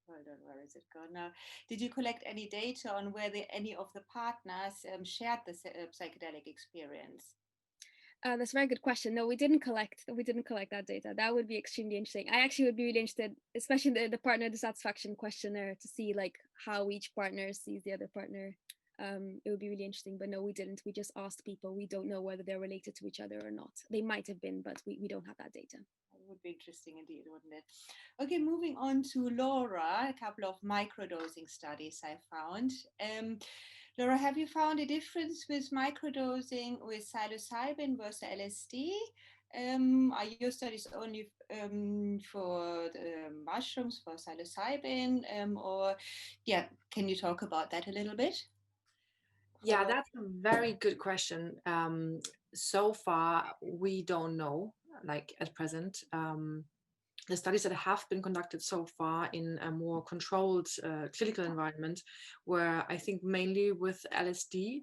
hold on, where is it gone now? Did you collect any data on whether any of the partners shared the psychedelic experience? That's a very good question. No, we didn't collect that data. That would be extremely interesting. I actually would be really interested, especially the partner dissatisfaction questionnaire, to see like how each partner sees the other partner. It would be really interesting, but no, we didn't. We just asked people. We don't know whether they're related to each other or not. They might have been, but we don't have that data. It would be interesting indeed, wouldn't it? Okay, moving on to Laura, a couple of microdosing studies I found. Laura, have you found a difference with microdosing with psilocybin versus LSD? Are your studies only for the mushrooms, for psilocybin, or yeah, can you talk about that a little bit? Yeah, that's a very good question. So far, we don't know, like at present. The studies that have been conducted so far in a more controlled clinical environment were, I think, mainly with LSD.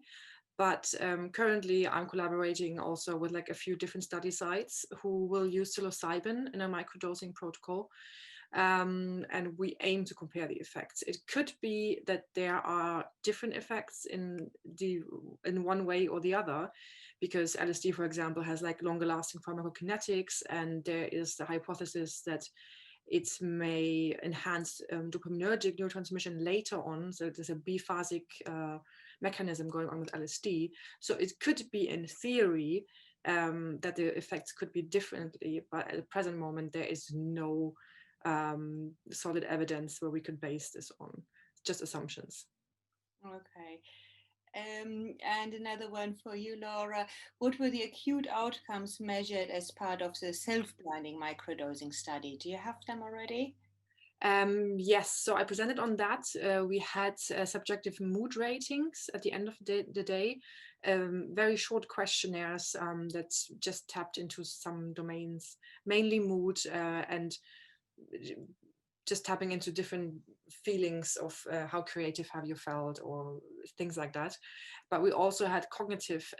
But currently, I'm collaborating also with like a few different study sites who will use psilocybin in a microdosing protocol. And we aim to compare the effects. It could be that there are different effects in one way or the other, because LSD, for example, has like longer lasting pharmacokinetics, and there is the hypothesis that it may enhance dopaminergic neurotransmission later on. So there's a biphasic mechanism going on with LSD. So it could be, in theory, that the effects could be differently, but at the present moment, there is no solid evidence where we could base this on, just assumptions. Okay. And another one for you, Laura. What were the acute outcomes measured as part of the self-blinding microdosing study? Do you have them already? Yes, so I presented on that. We had subjective mood ratings at the end of the day, very short questionnaires that just tapped into some domains, mainly mood and just tapping into different feelings of how creative have you felt or things like that. But we also had cognitive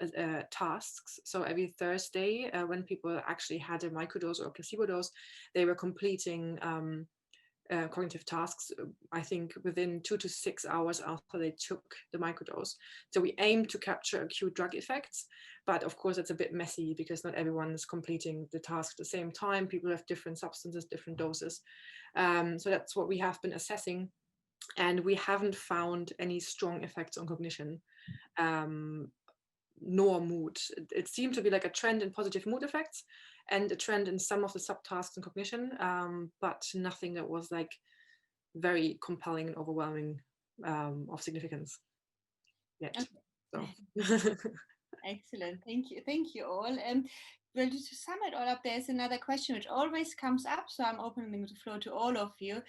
tasks. So every Thursday, when people actually had a microdose or a placebo dose, they were completing cognitive tasks, I think within 2 to 6 hours after they took the microdose. So we aim to capture acute drug effects, but of course it's a bit messy because not everyone is completing the task at the same time. People have different substances, different doses. So that's what we have been assessing. And we haven't found any strong effects on cognition. Nor mood. It seemed to be like a trend in positive mood effects and a trend in some of the subtasks in cognition, but nothing that was like very compelling and overwhelming of significance yet. Okay. So. Excellent. Thank you all. Well, to sum it all up, there's another question which always comes up, so I'm opening the floor to all of you.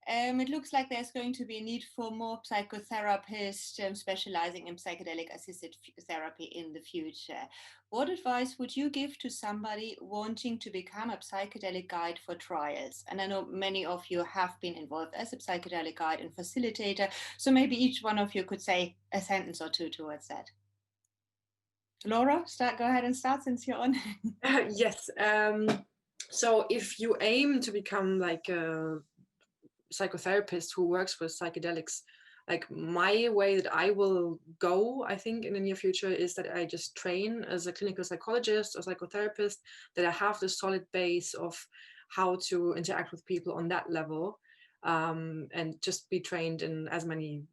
It looks like there's going to be a need for more psychotherapists specializing in psychedelic assisted therapy in the future. What advice would you give to somebody wanting to become a psychedelic guide for trials? And I know many of you have been involved as a psychedelic guide and facilitator, so maybe each one of you could say a sentence or two towards that. Laura, go ahead and start since you're on. Yes. So if you aim to become like a psychotherapist who works with psychedelics, like my way that I will go, I think in the near future, is that I just train as a clinical psychologist or psychotherapist, that I have the solid base of how to interact with people on that level, and just be trained in as many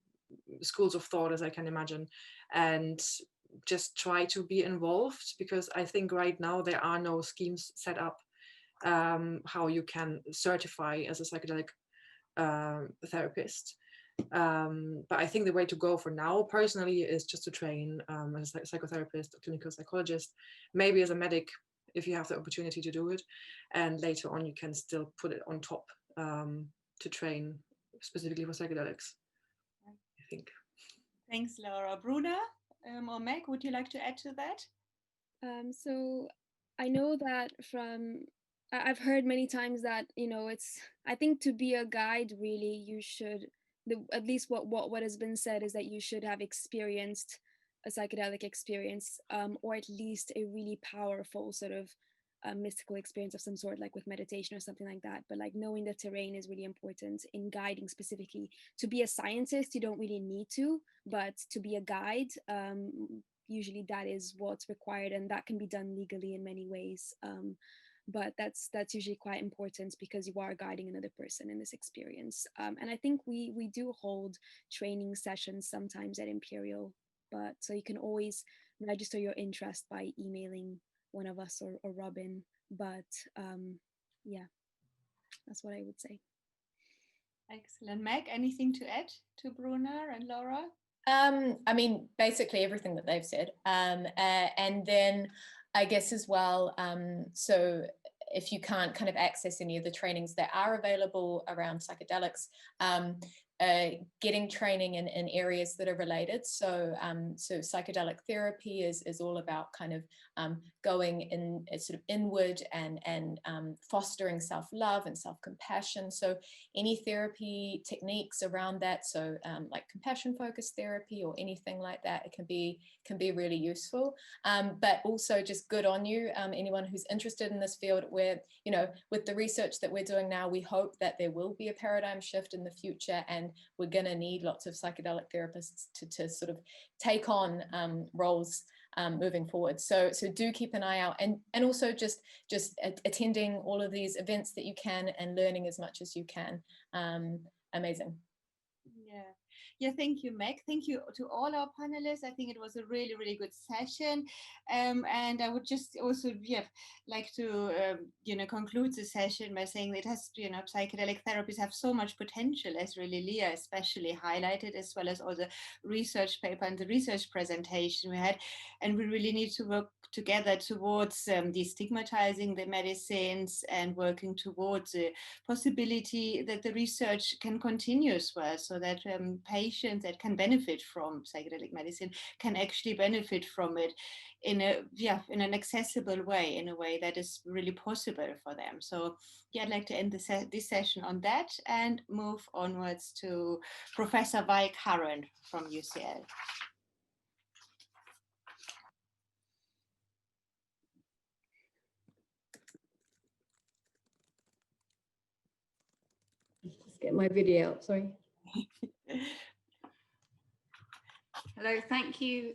schools of thought as I can imagine, and just try to be involved, because I think right now there are no schemes set up how you can certify as a psychedelic therapist. But I think the way to go for now, personally, is just to train as a psychotherapist, a clinical psychologist, maybe as a medic if you have the opportunity to do it, and later on you can still put it on top to train specifically for psychedelics, I think. Thanks, Laura. Bruna or Meg, would you like to add to that? So I know that I've heard many times that, I think to be a guide, really, you should, at least what has been said is that you should have experienced a psychedelic experience, or at least a really powerful sort of mystical experience of some sort, like with meditation or something like that. But like knowing the terrain is really important in guiding specifically. To be a scientist, you don't really need to, but to be a guide, usually that is what's required, and that can be done legally in many ways. But that's usually quite important because you are guiding another person in this experience. And I think we do hold training sessions sometimes at Imperial, but so you can always register your interest by emailing one of us or Robin. But yeah, that's what I would say. Excellent. Meg, anything to add to Bruna and Laura? I mean, basically everything that they've said. And then I guess as well, so if you can't kind of access any of the trainings that are available around psychedelics, getting training in areas that are related. So psychedelic therapy is all about kind of going in sort of inward and fostering self-love and self-compassion. So any therapy techniques around that, so like compassion-focused therapy or anything like that, it can be really useful. But also just good on you, anyone who's interested in this field, where, you know, with the research that we're doing now, we hope that there will be a paradigm shift in the future, and we're going to need lots of psychedelic therapists to sort of take on roles moving forward. So do keep an eye out, and also just attending all of these events that you can and learning as much as you can. Amazing. Yeah. Yeah, thank you, Meg. Thank you to all our panelists. I think it was a really, really good session. And I would just also like to, conclude the session by saying that it has, psychedelic therapies have so much potential, as really Leah especially highlighted, as well as all the research paper and the research presentation we had. And we really need to work together towards destigmatizing the medicines and working towards the possibility that the research can continue as well, so that patients that can benefit from psychedelic medicine can actually benefit from it in an accessible way, in a way that is really possible for them. So I'd like to end this session on that and move onwards to Professor Vi Curran from UCL. Just get my video up, sorry. Hello, thank you,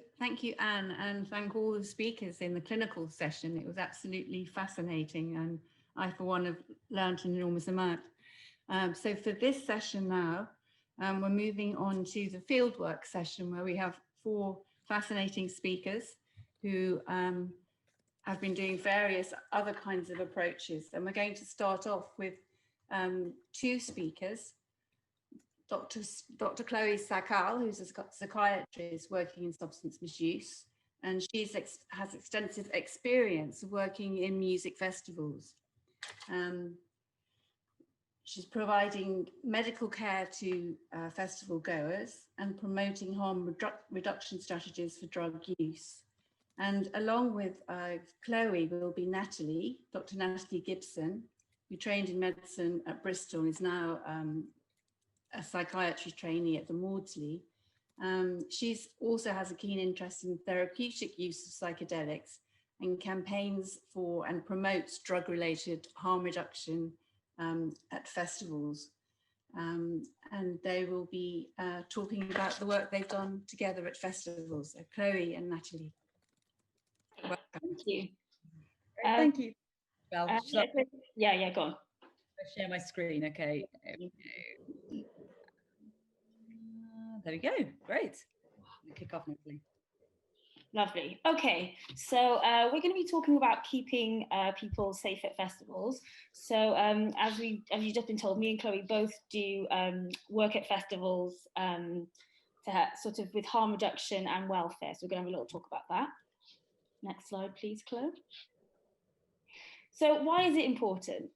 Anne, and thank all the speakers in the clinical session. It was absolutely fascinating, and I, for one, have learned an enormous amount. So for this session now, we're moving on to the fieldwork session, where we have 4 fascinating speakers who have been doing various other kinds of approaches. And we're going to start off with 2 speakers. Dr. Chloe Sakal, who's a psychiatrist working in substance misuse, and she has extensive experience working in music festivals. She's providing medical care to festival goers and promoting harm reduction strategies for drug use. And along with Chloe will be Nataly, Dr. Nataly Gibson, who trained in medicine at Bristol and is now a psychiatry trainee at the Maudsley. She's also has a keen interest in therapeutic use of psychedelics and campaigns for and promotes drug-related harm reduction at festivals. And they will be talking about the work they've done together at festivals. So Chloe and Nataly. Welcome. Thank you. Thank you. Well, yeah, go on. I'll share my screen, okay. There we go, great. Kick off, Nataly. Lovely. Okay, so we're going to be talking about keeping people safe at festivals. So as you've just been told, me and Chloe both do work at festivals sort of with harm reduction and welfare. So we're going to have a little talk about that. Next slide, please, Chloe. So why is it important?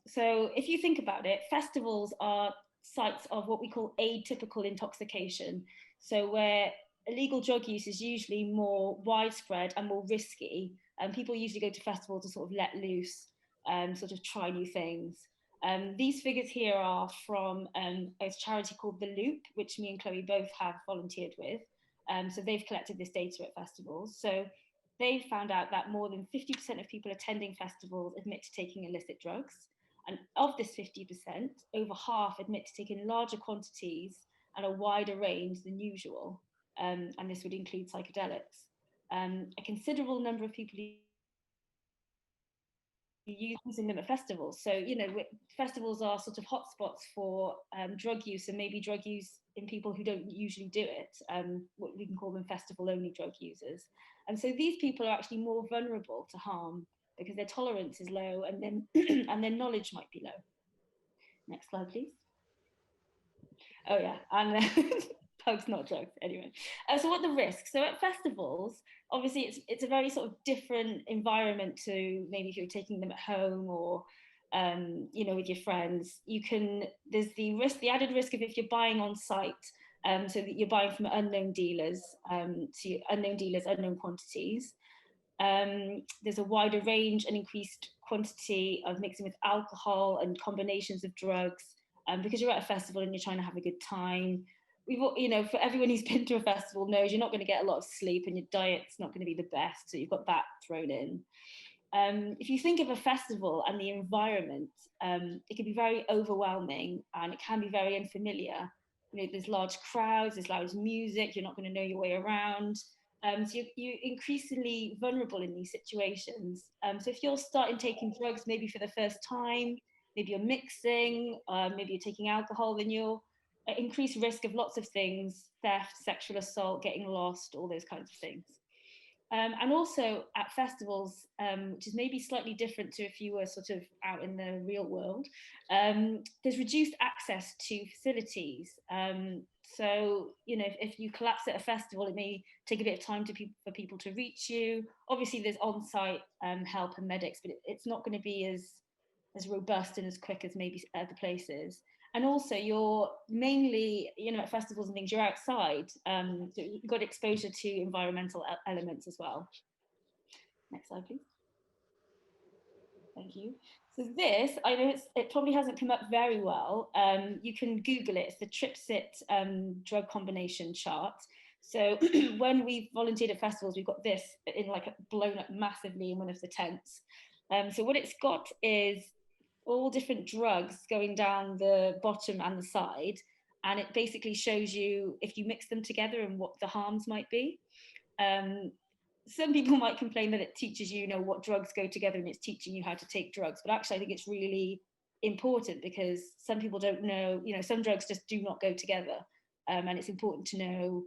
So if you think about it, festivals are sites of what we call atypical intoxication. So where illegal drug use is usually more widespread and more risky, and people usually go to festivals to sort of let loose, sort of try new things. These figures here are from a charity called The Loop, which me and Chloe both have volunteered with. So they've collected this data at festivals. So they've found out that more than 50% of people attending festivals admit to taking illicit drugs. And of this 50%, over half admit to taking larger quantities and a wider range than usual. And this would include psychedelics. A considerable number of people using them at festivals. So, festivals are sort of hotspots for drug use, and maybe drug use in people who don't usually do it. What we can call them festival-only drug users. And so these people are actually more vulnerable to harm because their tolerance is low, and then and their knowledge might be low. Next slide, please. Oh yeah, and drugs, not drugs. Anyway, so what are the risks? So at festivals, obviously it's a very sort of different environment to maybe if you're taking them at home or with your friends. There's the added risk of if you're buying on site, so that you're buying from unknown dealers, unknown quantities. There's a wider range and increased quantity of mixing with alcohol and combinations of drugs, because you're at a festival and you're trying to have a good time. For everyone who's been to a festival knows you're not going to get a lot of sleep and your diet's not going to be the best, so you've got that thrown in. If you think of a festival and the environment, it can be very overwhelming and it can be very unfamiliar. There's large crowds, there's loud music, you're not going to know your way around. So you're increasingly vulnerable in these situations. So if you're starting taking drugs maybe for the first time, maybe you're mixing, maybe you're taking alcohol, then you're increased risk of lots of things: theft, sexual assault, getting lost, all those kinds of things. And also at festivals, which is maybe slightly different to if you were sort of out in the real world, there's reduced access to facilities. So, you know, if you collapse at a festival, it may take a bit of time for people to reach you. Obviously, there's on-site help and medics, but it's not going to be as robust and as quick as maybe other places. And also you're mainly, you know, at festivals and things, you're outside. So you've got exposure to environmental elements as well. Next slide, please. Thank you. So this, I know it probably hasn't come up very well. You can Google it. It's the Tripsit drug combination chart. So when we've volunteered at festivals, we've got this in like blown up massively in one of the tents. So what it's got is all different drugs going down the bottom and the side, and it basically shows you if you mix them together and what the harms might be. Some people might complain that it teaches you, you know, what drugs go together and it's teaching you how to take drugs, but actually I think it's really important because some people don't know, you know, some drugs just do not go together, and it's important to know,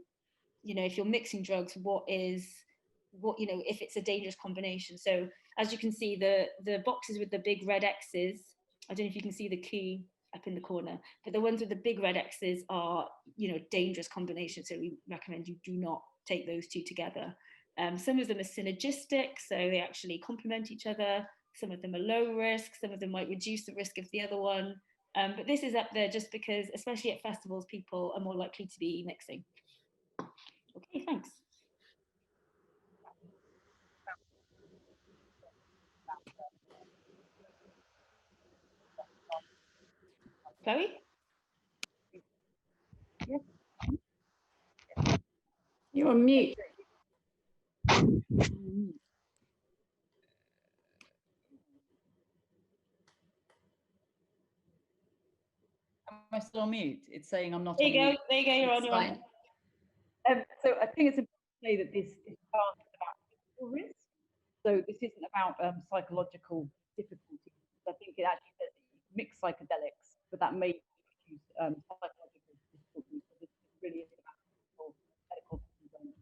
you know, if you're mixing drugs, what, you know, if it's a dangerous combination. So as you can see, the boxes with the big red X's, I don't know if you can see the key up in the corner, but the ones with the big red X's are, you know, dangerous combinations. So we recommend you do not take those two together. Some of them are synergistic, so they actually complement each other. Some of them are low risk, some of them might reduce the risk of the other one. But this is up there just because, especially at festivals, people are more likely to be mixing. Okay, thanks. Chloe? Yes. You're on mute. Am I still on mute? It's saying I'm not There on you go, mute. there you go, you're on, It's you're on. fine. So I think it's important to say that this is about physical risk. So this isn't about psychological difficulties. I think it actually says that you mix psychedelics, but that may produce psychological difficulties. So this really is about medical concerns.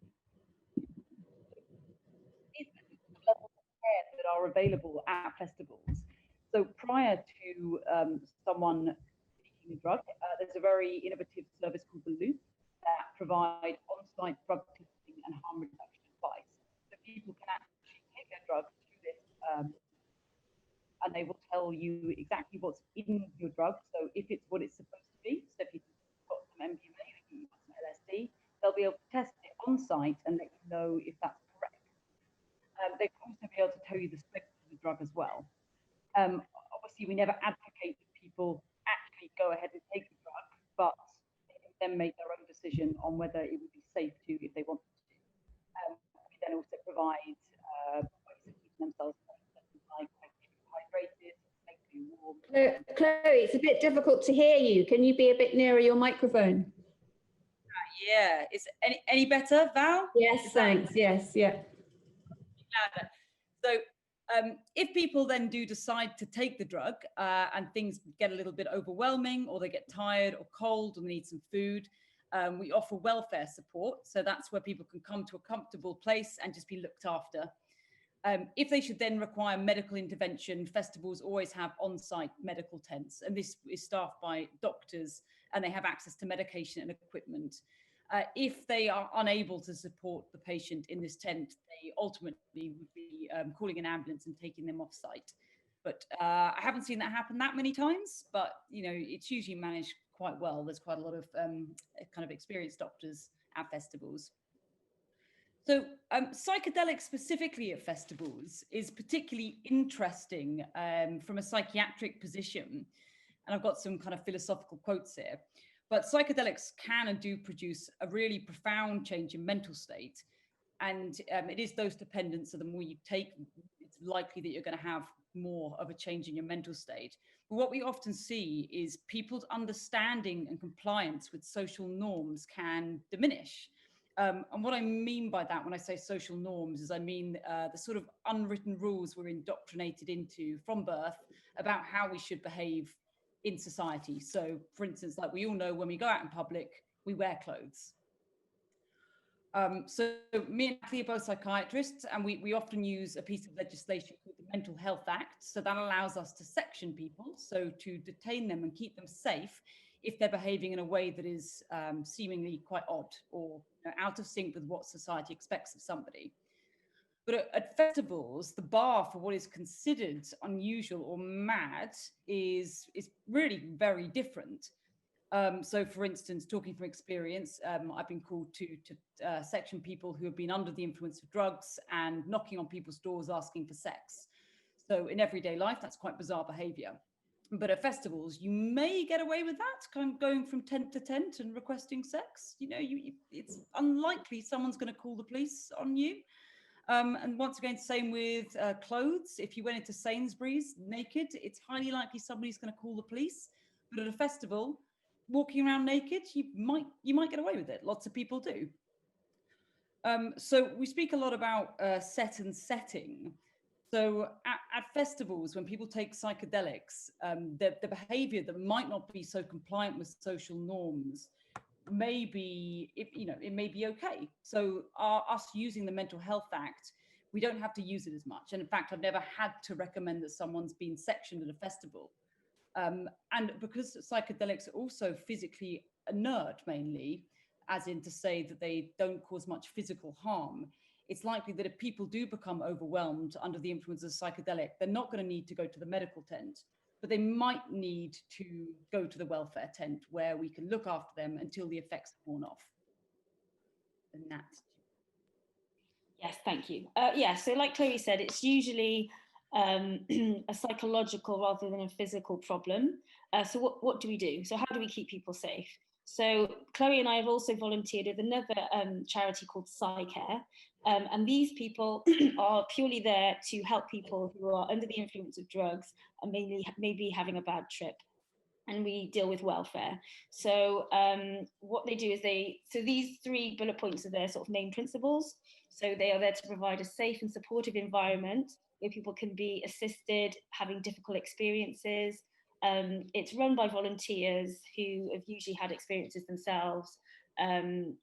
These are the levels of care that are available at festivals. So prior to someone taking a drug, there's a very innovative service called the Loop that provide on-site drug testing and harm reduction advice. So people can actually take their drug through this, and they will tell you exactly what's in your drug. So if it's what it's supposed to be, so if you've got some MDMA, if you've got some LSD, they'll be able to test it on-site and let you know if that's correct. They can also be able to tell you the strength of the drug as well. Obviously, we never advocate that people actually go ahead and take the drug, but they can then make their own decision on whether it would be safe to if they want to. We then also provide ways of keeping themselves like hydrated, safely warm. Chloe, it's a bit difficult to hear you. Can you be a bit nearer your microphone? Yeah, is any better, Val? Yes, thanks. Yes, yeah. Louder. So if people then do decide to take the drug and things get a little bit overwhelming, or they get tired or cold or need some food, we offer welfare support. So that's where people can come to a comfortable place and just be looked after. If they should then require medical intervention, festivals always have on-site medical tents, and this is staffed by doctors, and they have access to medication and equipment. If they are unable to support the patient in this tent, they ultimately would be calling an ambulance and taking them off site. But I haven't seen that happen that many times, but you know, it's usually managed quite well. There's quite a lot of kind of experienced doctors at festivals. So psychedelics specifically at festivals is particularly interesting from a psychiatric position. And I've got some kind of philosophical quotes here. But psychedelics can and do produce a really profound change in mental state. And it is dose dependent, so the more you take, it's likely that you're going to have more of a change in your mental state. But what we often see is people's understanding and compliance with social norms can diminish. And what I mean by that when I say social norms is I mean the sort of unwritten rules we're indoctrinated into from birth about how we should behave in society. So for instance, like we all know, when we go out in public, we wear clothes. So me and Nataly are both psychiatrists, and we often use a piece of legislation called the Mental Health Act. So that allows us to section people, so to detain them and keep them safe if they're behaving in a way that is seemingly quite odd or out of sync with what society expects of somebody. But at festivals, the bar for what is considered unusual or mad is really very different. So for instance, talking from experience, I've been called to section people who have been under the influence of drugs and knocking on people's doors asking for sex. So in everyday life, that's quite bizarre behavior. But at festivals, you may get away with that, kind of going from tent to tent and requesting sex. It's unlikely someone's going to call the police on you. And once again, same with clothes. If you went into Sainsbury's naked, it's highly likely somebody's going to call the police. But at a festival, walking around naked, you might get away with it. Lots of people do. So we speak a lot about set and setting. So at festivals, when people take psychedelics, the behavior that might not be so compliant with social norms may be, it may be okay. So us using the Mental Health Act, we don't have to use it as much. And in fact, I've never had to recommend that someone's been sectioned at a festival. And because psychedelics are also physically inert mainly, as in to say that they don't cause much physical harm, it's likely that if people do become overwhelmed under the influence of psychedelic, they're not going to need to go to the medical tent, but they might need to go to the welfare tent where we can look after them until the effects are worn off. And that's... Yes, thank you. Yeah, so like Chloe said, it's usually a psychological rather than a physical problem. So what do we do? So how do we keep people safe? So Chloe and I have also volunteered with another charity called Psycare. And these people are purely there to help people who are under the influence of drugs and maybe having a bad trip. And we deal with welfare. So what they do is so these 3 bullet points are their sort of main principles. So they are there to provide a safe and supportive environment where people can be assisted, having difficult experiences. It's run by volunteers who have usually had experiences themselves. And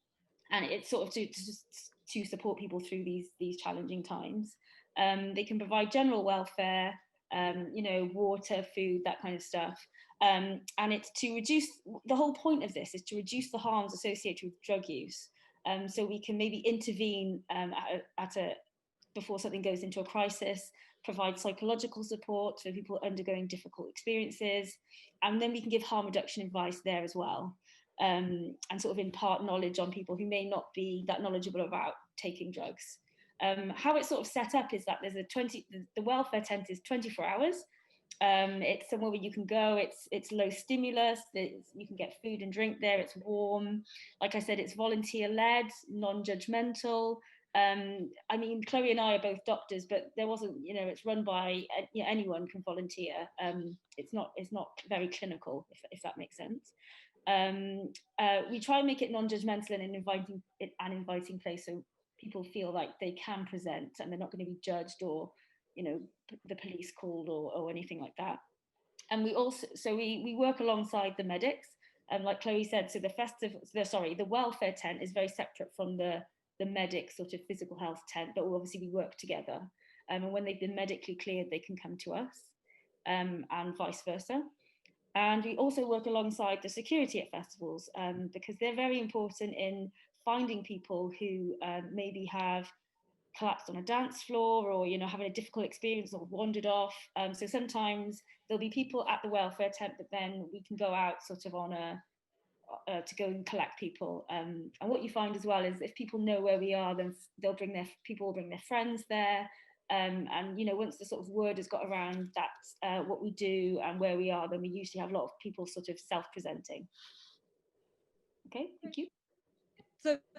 it's sort of to support people through these challenging times. They can provide general welfare, water, food, that kind of stuff. And it's to reduce, the whole point of this is to reduce the harms associated with drug use. So we can maybe intervene before something goes into a crisis, provide psychological support for people undergoing difficult experiences, and then we can give harm reduction advice there as well, and sort of impart knowledge on people who may not be that knowledgeable about taking drugs. How it's sort of set up is that there's the welfare tent is 24 hours. It's somewhere where you can go. It's low stimulus. You can get food and drink there. It's warm. Like I said, it's volunteer led, non-judgmental. I mean, Chloe and I are both doctors, but there wasn't, it's run by anyone can volunteer. It's not very clinical, if that makes sense. We try and make it non-judgmental and an inviting place, so people feel like they can present and they're not going to be judged or the police called or anything like that. And we also we work alongside the medics, and like Chloe said, so the welfare tent is very separate from the medic sort of physical health tent, but obviously we work together, and when they've been medically cleared they can come to us, and vice versa. And we also work alongside the security at festivals, because they're very important in finding people who maybe have collapsed on a dance floor or having a difficult experience or wandered off. So sometimes there'll be people at the welfare tent, but then we can go out sort of on to go and collect people. And what you find as well is if people know where we are, then people will bring their friends there. And once the sort of word has got around that what we do and where we are, then we usually have a lot of people sort of self-presenting. Okay, thank you.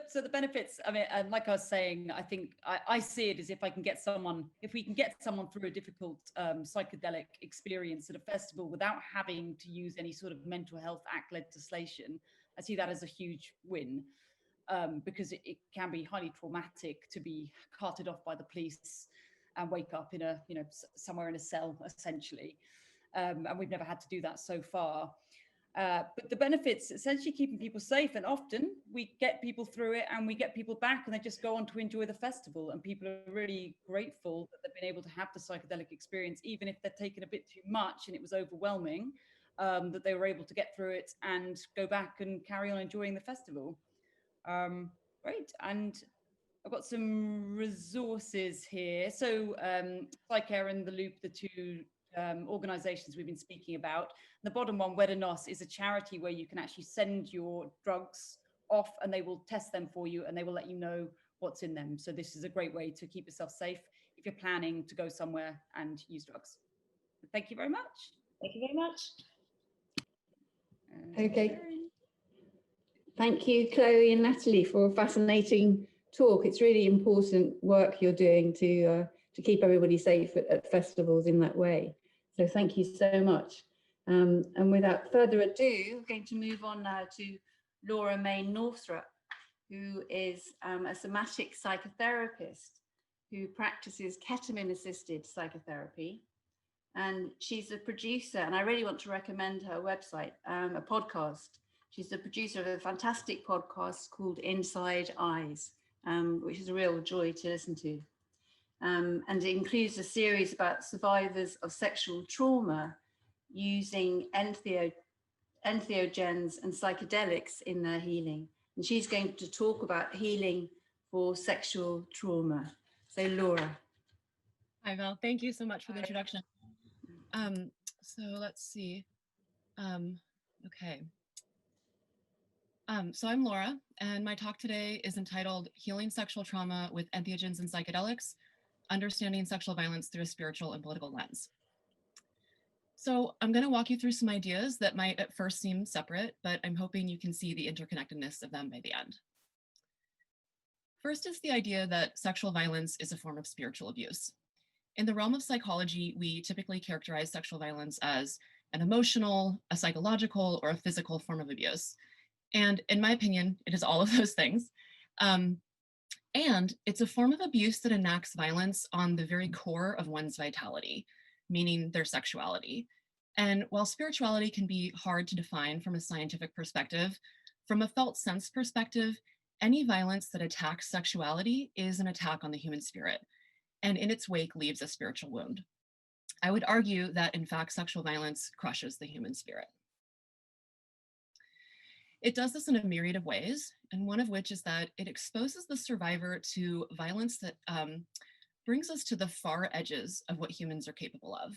So the benefits, I mean, and like I was saying, I think I see it as if we can get someone through a difficult psychedelic experience at a festival without having to use any sort of Mental Health Act legislation, I see that as a huge win, because it can be highly traumatic to be carted off by the police and wake up in somewhere in a cell, essentially. and we've never had to do that so far. But the benefits essentially keeping people safe, and often we get people through it and we get people back and they just go on to enjoy the festival, and people are really grateful that they've been able to have the psychedelic experience, even if they're taken a bit too much and it was overwhelming, that they were able to get through it and go back and carry on enjoying the festival. Great. And I've got some resources here. So Psychedelic and The Loop, the two organizations we've been speaking about. The bottom one, Wedanos, is a charity where you can actually send your drugs off and they will test them for you and they will let you know what's in them. So this is a great way to keep yourself safe if you're planning to go somewhere and use drugs. Thank you very much. Thank you very much. Okay. Thank you, Chloe and Natalie, for a fascinating talk. It's really important work you're doing to keep everybody safe at festivals in that way. So thank you so much. And without further ado, we're going to move on now to Laura May Northrup, who is a somatic psychotherapist who practices ketamine-assisted psychotherapy. And she's a producer, and I really want to recommend her website, a podcast. She's the producer of a fantastic podcast called Inside Eyes, which is a real joy to listen to. And it includes a series about survivors of sexual trauma using entheogens and psychedelics in their healing. And she's going to talk about healing for sexual trauma. So Laura. Hi, Val. Thank you so much for the introduction. So let's see. Okay. So I'm Laura, and my talk today is entitled Healing Sexual Trauma with Entheogens and Psychedelics, Understanding Sexual Violence Through a Spiritual and Political Lens. So I'm going to walk you through some ideas that might at first seem separate, but I'm hoping you can see the interconnectedness of them by the end. First is the idea that sexual violence is a form of spiritual abuse. In the realm of psychology, we typically characterize sexual violence as an emotional, a psychological, or a physical form of abuse. And in my opinion, it is all of those things. And it's a form of abuse that enacts violence on the very core of one's vitality, meaning their sexuality. And while spirituality can be hard to define from a scientific perspective, from a felt sense perspective, any violence that attacks sexuality is an attack on the human spirit, and in its wake leaves a spiritual wound. I would argue that, in fact, sexual violence crushes the human spirit. It does this in a myriad of ways, and one of which is that it exposes the survivor to violence that brings us to the far edges of what humans are capable of.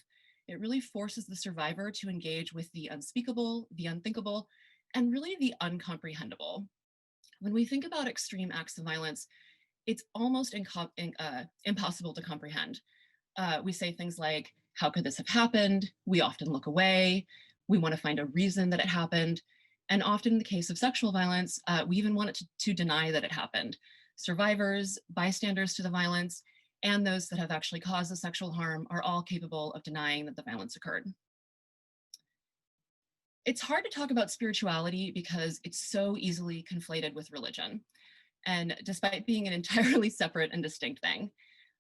It really forces the survivor to engage with the unspeakable, the unthinkable, and really the uncomprehendable. When we think about extreme acts of violence, it's almost impossible to comprehend. We say things like, how could this have happened? We often look away. We want to find a reason that it happened. And often in the case of sexual violence, we even want it to deny that it happened. Survivors, bystanders to the violence, and those that have actually caused the sexual harm are all capable of denying that the violence occurred. It's hard to talk about spirituality because it's so easily conflated with religion, and despite being an entirely separate and distinct thing.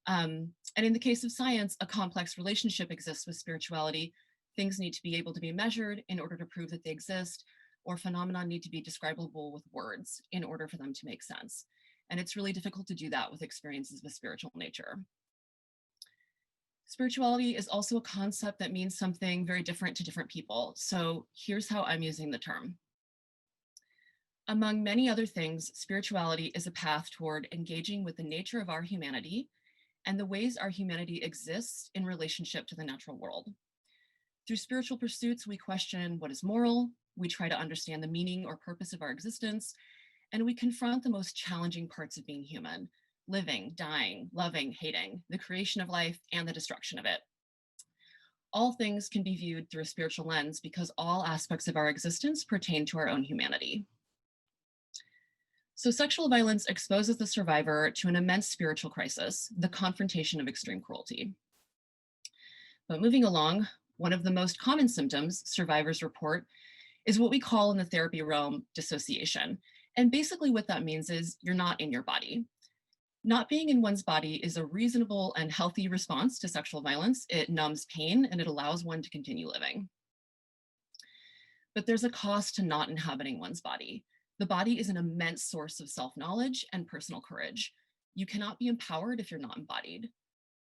And in the case of science, a complex relationship exists with spirituality. Things need to be able to be measured in order to prove that they exist, or phenomena need to be describable with words in order for them to make sense. And it's really difficult to do that with experiences of a spiritual nature. Spirituality is also a concept that means something very different to different people. So here's how I'm using the term. Among many other things, spirituality is a path toward engaging with the nature of our humanity and the ways our humanity exists in relationship to the natural world. Through spiritual pursuits, we question what is moral, we try to understand the meaning or purpose of our existence, and we confront the most challenging parts of being human: living, dying, loving, hating, the creation of life, and the destruction of it. All things can be viewed through a spiritual lens because all aspects of our existence pertain to our own humanity. So sexual violence exposes the survivor to an immense spiritual crisis, the confrontation of extreme cruelty. But moving along, one of the most common symptoms survivors report is what we call in the therapy realm dissociation. And basically what that means is you're not in your body. Not being in one's body is a reasonable and healthy response to sexual violence. It numbs pain and it allows one to continue living. But there's a cost to not inhabiting one's body. The body is an immense source of self-knowledge and personal courage. You cannot be empowered if you're not embodied.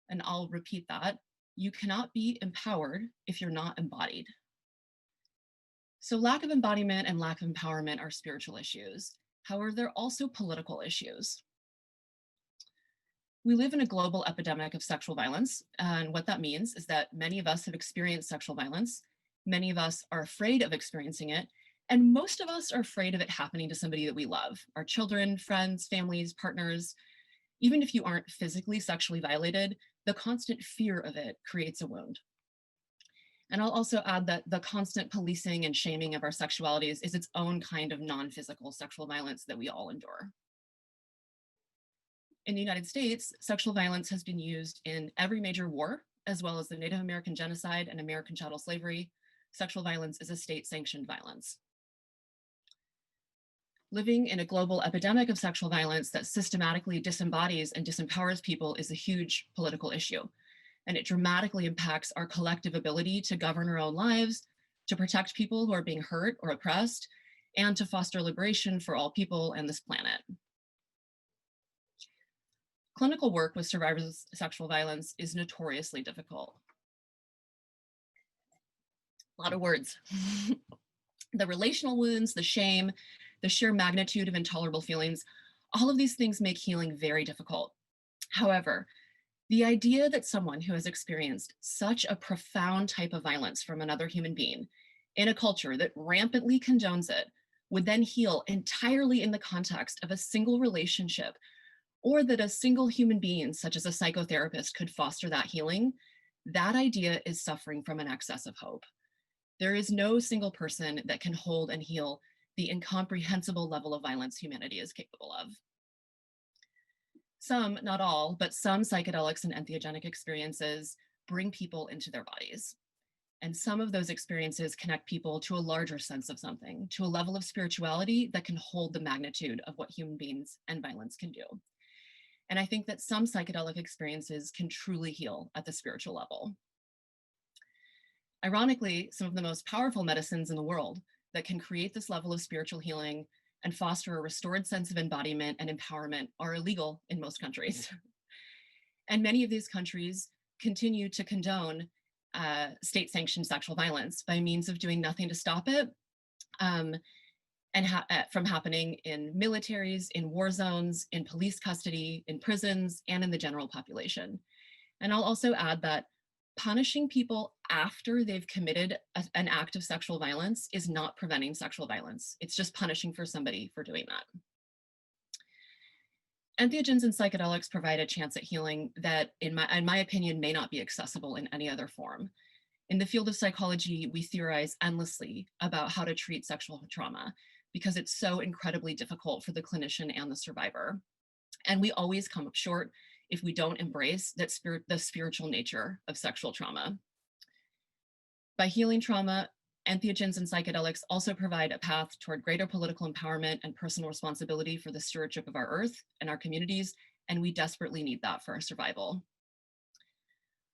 And I'll repeat that. You cannot be empowered if you're not embodied. So lack of embodiment and lack of empowerment are spiritual issues. However, they're also political issues. We live in a global epidemic of sexual violence. And what that means is that many of us have experienced sexual violence. Many of us are afraid of experiencing it. And most of us are afraid of it happening to somebody that we love, our children, friends, families, partners. Even if you aren't physically sexually violated, the constant fear of it creates a wound. And I'll also add that the constant policing and shaming of our sexualities is its own kind of non-physical sexual violence that we all endure. In the United States, sexual violence has been used in every major war, as well as the Native American genocide and American chattel slavery. Sexual violence is a state-sanctioned violence. Living in a global epidemic of sexual violence that systematically disembodies and disempowers people is a huge political issue. And it dramatically impacts our collective ability to govern our own lives, to protect people who are being hurt or oppressed, and to foster liberation for all people and this planet. Clinical work with survivors of sexual violence is notoriously difficult. A lot of words. The relational wounds, the shame, the sheer magnitude of intolerable feelings, all of these things make healing very difficult. However, the idea that someone who has experienced such a profound type of violence from another human being in a culture that rampantly condones it would then heal entirely in the context of a single relationship, or that a single human being, such as a psychotherapist, could foster that healing, that idea is suffering from an excess of hope. There is no single person that can hold and heal the incomprehensible level of violence humanity is capable of. Some, not all, but some psychedelics and entheogenic experiences bring people into their bodies. And some of those experiences connect people to a larger sense of something, to a level of spirituality that can hold the magnitude of what human beings and violence can do. And I think that some psychedelic experiences can truly heal at the spiritual level. Ironically, some of the most powerful medicines in the world that can create this level of spiritual healing and foster a restored sense of embodiment and empowerment are illegal in most countries. And many of these countries continue to condone state-sanctioned sexual violence by means of doing nothing to stop it, from happening in militaries, in war zones, in police custody, in prisons, and in the general population. And I'll also add that punishing people after they've committed an act of sexual violence is not preventing sexual violence. It's just punishing for somebody for doing that. Entheogens and psychedelics provide a chance at healing that, in my opinion, may not be accessible in any other form. In the field of psychology, we theorize endlessly about how to treat sexual trauma because it's so incredibly difficult for the clinician and the survivor. And we always come up short if we don't embrace the spiritual nature of sexual trauma. By healing trauma, entheogens and psychedelics also provide a path toward greater political empowerment and personal responsibility for the stewardship of our earth and our communities, and we desperately need that for our survival.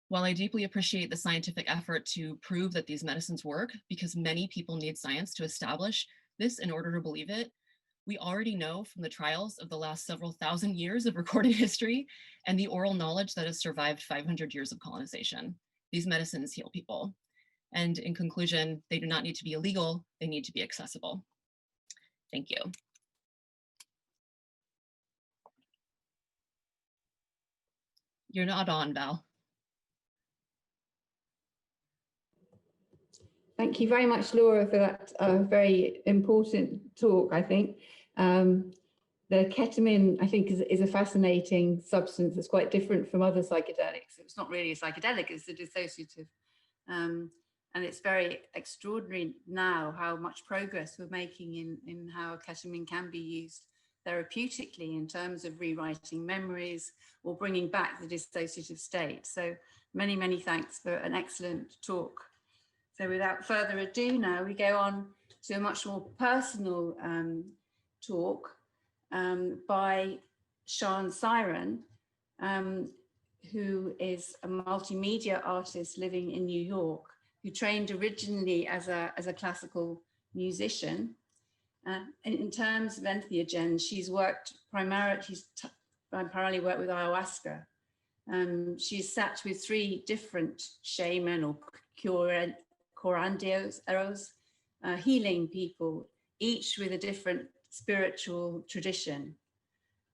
While I deeply appreciate the scientific effort to prove that these medicines work, because many people need science to establish this in order to believe it, we already know from the trials of the last several thousand years of recorded history and the oral knowledge that has survived 500 years of colonization. These medicines heal people. And in conclusion, they do not need to be illegal, they need to be accessible. Thank you. You're not on, Val. Thank you very much, Laura, for that very important talk, I think. The ketamine, I think, is a fascinating substance that's quite different from other psychedelics. It's not really a psychedelic, it's a dissociative. And it's very extraordinary now how much progress we're making in how ketamine can be used therapeutically in terms of rewriting memories or bringing back the dissociative state. So many, many thanks for an excellent talk. So without further ado, now we go on to a much more personal talk by Sean Siren, who is a multimedia artist living in New York, who trained originally as a classical musician. In terms of entheogens, she's primarily worked with ayahuasca. She's sat with 3 different shaman or curanderos, healing people, each with a different spiritual tradition.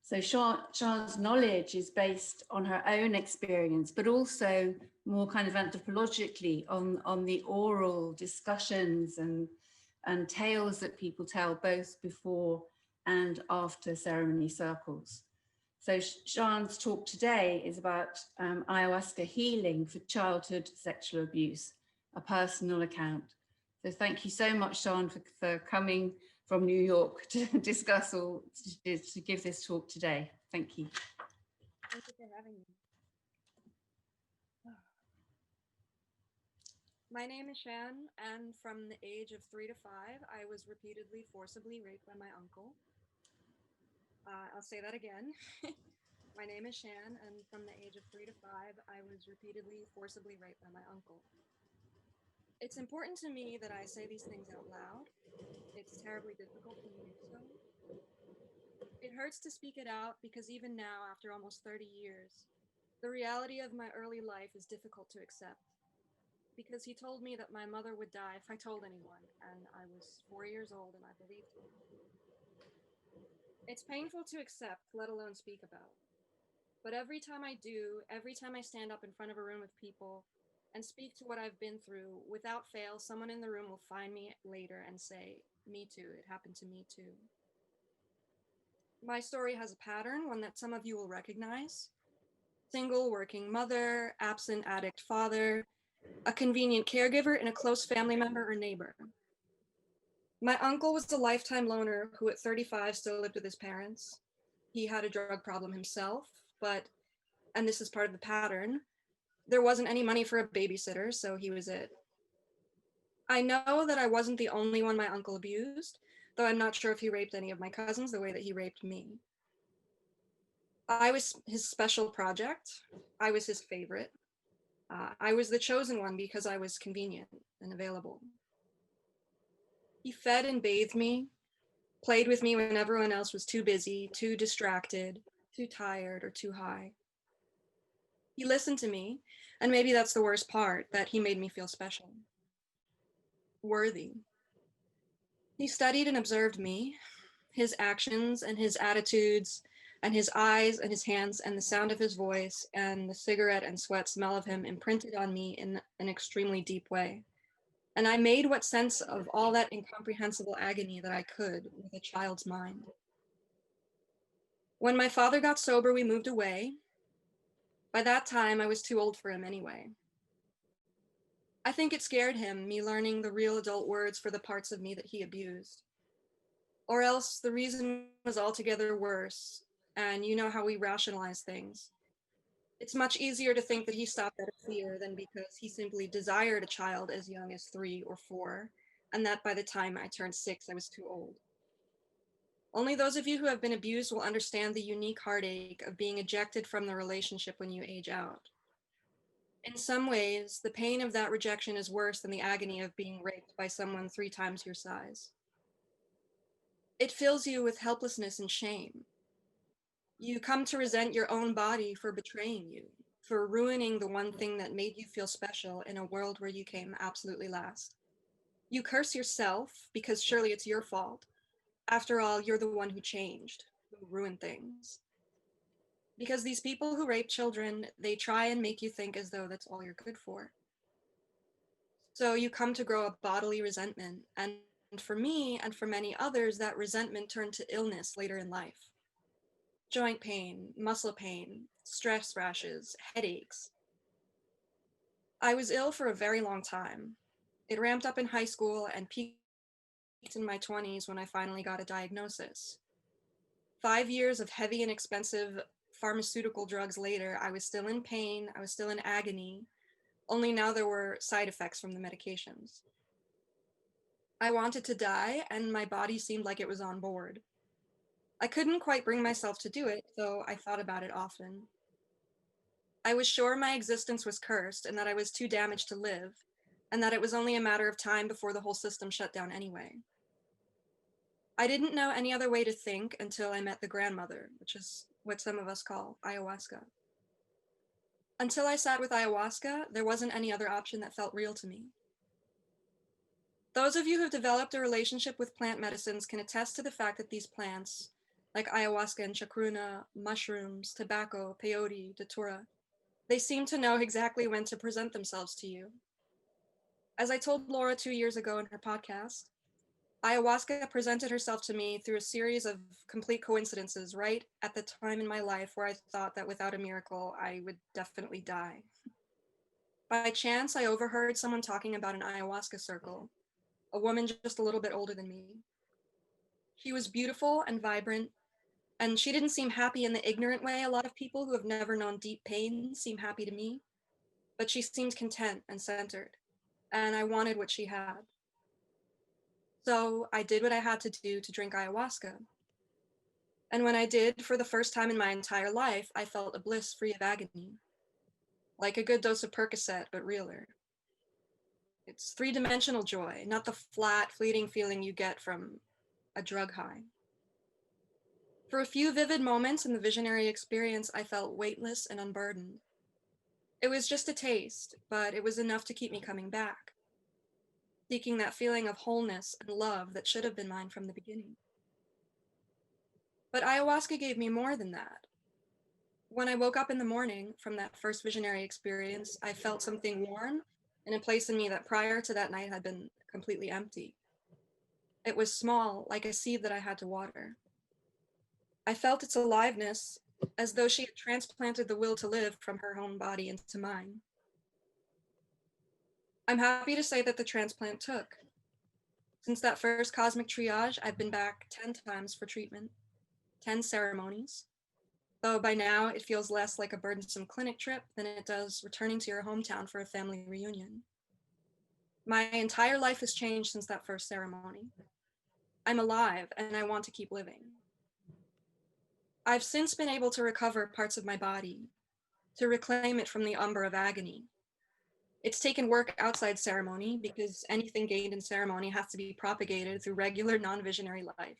So Sean's knowledge is based on her own experience, but also more kind of anthropologically on the oral discussions and tales that people tell both before and after ceremony circles. So Sean's talk today is about ayahuasca healing for childhood sexual abuse, a personal account. So thank you so much, Sean, for coming from New York to discuss or to give this talk today. Thank you. Thank you for having me. My name is Shan, and from the age of 3 to 5, I was repeatedly forcibly raped by my uncle. I'll say that again. My name is Shan, and from the age of 3 to 5, I was repeatedly forcibly raped by my uncle. It's important to me that I say these things out loud. It's terribly difficult for me to do so. It hurts to speak it out because even now, after almost 30 years, the reality of my early life is difficult to accept. Because he told me that my mother would die if I told anyone, and I was 4 years old and I believed him. It's painful to accept, let alone speak about. But every time I do, every time I stand up in front of a room of people and speak to what I've been through, without fail, someone in the room will find me later and say, "Me too, it happened to me too." My story has a pattern, one that some of you will recognize. Single working mother, absent addict father, a convenient caregiver, and a close family member or neighbor. My uncle was a lifetime loner who at 35 still lived with his parents. He had a drug problem himself, but, and this is part of the pattern, there wasn't any money for a babysitter, so he was it. I know that I wasn't the only one my uncle abused, though I'm not sure if he raped any of my cousins the way that he raped me. I was his special project. I was his favorite. I was the chosen one because I was convenient and available. He fed and bathed me, played with me when everyone else was too busy, too distracted, too tired, or too high. He listened to me, and maybe that's the worst part, that he made me feel special, worthy. He studied and observed me, his actions and his attitudes, and his eyes and his hands and the sound of his voice and the cigarette and sweat smell of him imprinted on me in an extremely deep way. And I made what sense of all that incomprehensible agony that I could with a child's mind. When my father got sober, we moved away. By that time, I was too old for him anyway. I think it scared him, me learning the real adult words for the parts of me that he abused. Or else the reason was altogether worse, and you know how we rationalize things. It's much easier to think that he stopped out of fear than because he simply desired a child as young as 3 or 4, and that by the time I turned 6, I was too old. Only those of you who have been abused will understand the unique heartache of being ejected from the relationship when you age out. In some ways, the pain of that rejection is worse than the agony of being raped by someone 3 times your size. It fills you with helplessness and shame. You come to resent your own body for betraying you, for ruining the one thing that made you feel special in a world where you came absolutely last. You curse yourself because surely it's your fault. After all, you're the one who changed, who ruined things. Because these people who rape children, they try and make you think as though that's all you're good for. So you come to grow a bodily resentment. And for me and for many others, that resentment turned to illness later in life. Joint pain, muscle pain, stress rashes, headaches. I was ill for a very long time. It ramped up in high school and peaked in my 20s when I finally got a diagnosis. 5 years of heavy and expensive pharmaceutical drugs later, I was still in pain, I was still in agony, only now there were side effects from the medications. I wanted to die, and my body seemed like it was on board. I couldn't quite bring myself to do it, though I thought about it often. I was sure my existence was cursed and that I was too damaged to live, and that it was only a matter of time before the whole system shut down anyway. I didn't know any other way to think until I met the grandmother, which is what some of us call ayahuasca. Until I sat with ayahuasca, there wasn't any other option that felt real to me. Those of you who've developed a relationship with plant medicines can attest to the fact that these plants, like ayahuasca and chacruna, mushrooms, tobacco, peyote, datura, they seem to know exactly when to present themselves to you. As I told Laura 2 years ago in her podcast, ayahuasca presented herself to me through a series of complete coincidences right at the time in my life where I thought that without a miracle, I would definitely die. By chance, I overheard someone talking about an ayahuasca circle, a woman just a little bit older than me. She was beautiful and vibrant, and she didn't seem happy in the ignorant way a lot of people who have never known deep pain seem happy to me, but she seemed content and centered, and I wanted what she had. So I did what I had to do to drink ayahuasca. And when I did, for the first time in my entire life, I felt a bliss free of agony. Like a good dose of Percocet, but realer. It's three-dimensional joy, not the flat, fleeting feeling you get from a drug high. For a few vivid moments in the visionary experience, I felt weightless and unburdened. It was just a taste, but it was enough to keep me coming back, seeking that feeling of wholeness and love that should have been mine from the beginning. But ayahuasca gave me more than that. When I woke up in the morning from that first visionary experience, I felt something warm in a place in me that prior to that night had been completely empty. It was small, like a seed that I had to water. I felt its aliveness as though she had transplanted the will to live from her own body into mine. I'm happy to say that the transplant took. Since that first cosmic triage, I've been back 10 times for treatment, 10 ceremonies, though by now it feels less like a burdensome clinic trip than it does returning to your hometown for a family reunion. My entire life has changed since that first ceremony. I'm alive and I want to keep living. I've since been able to recover parts of my body, to reclaim it from the umber of agony. It's taken work outside ceremony because anything gained in ceremony has to be propagated through regular non-visionary life.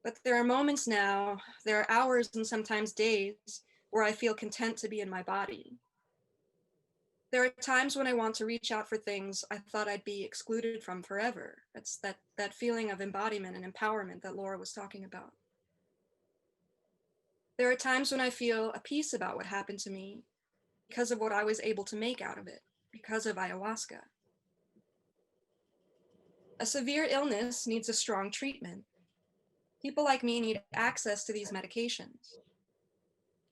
But there are moments now, there are hours and sometimes days where I feel content to be in my body. There are times when I want to reach out for things I thought I'd be excluded from forever. It's that feeling of embodiment and empowerment that Laura was talking about. There are times when I feel a peace about what happened to me because of what I was able to make out of it, because of ayahuasca. A severe illness needs a strong treatment. People like me need access to these medications.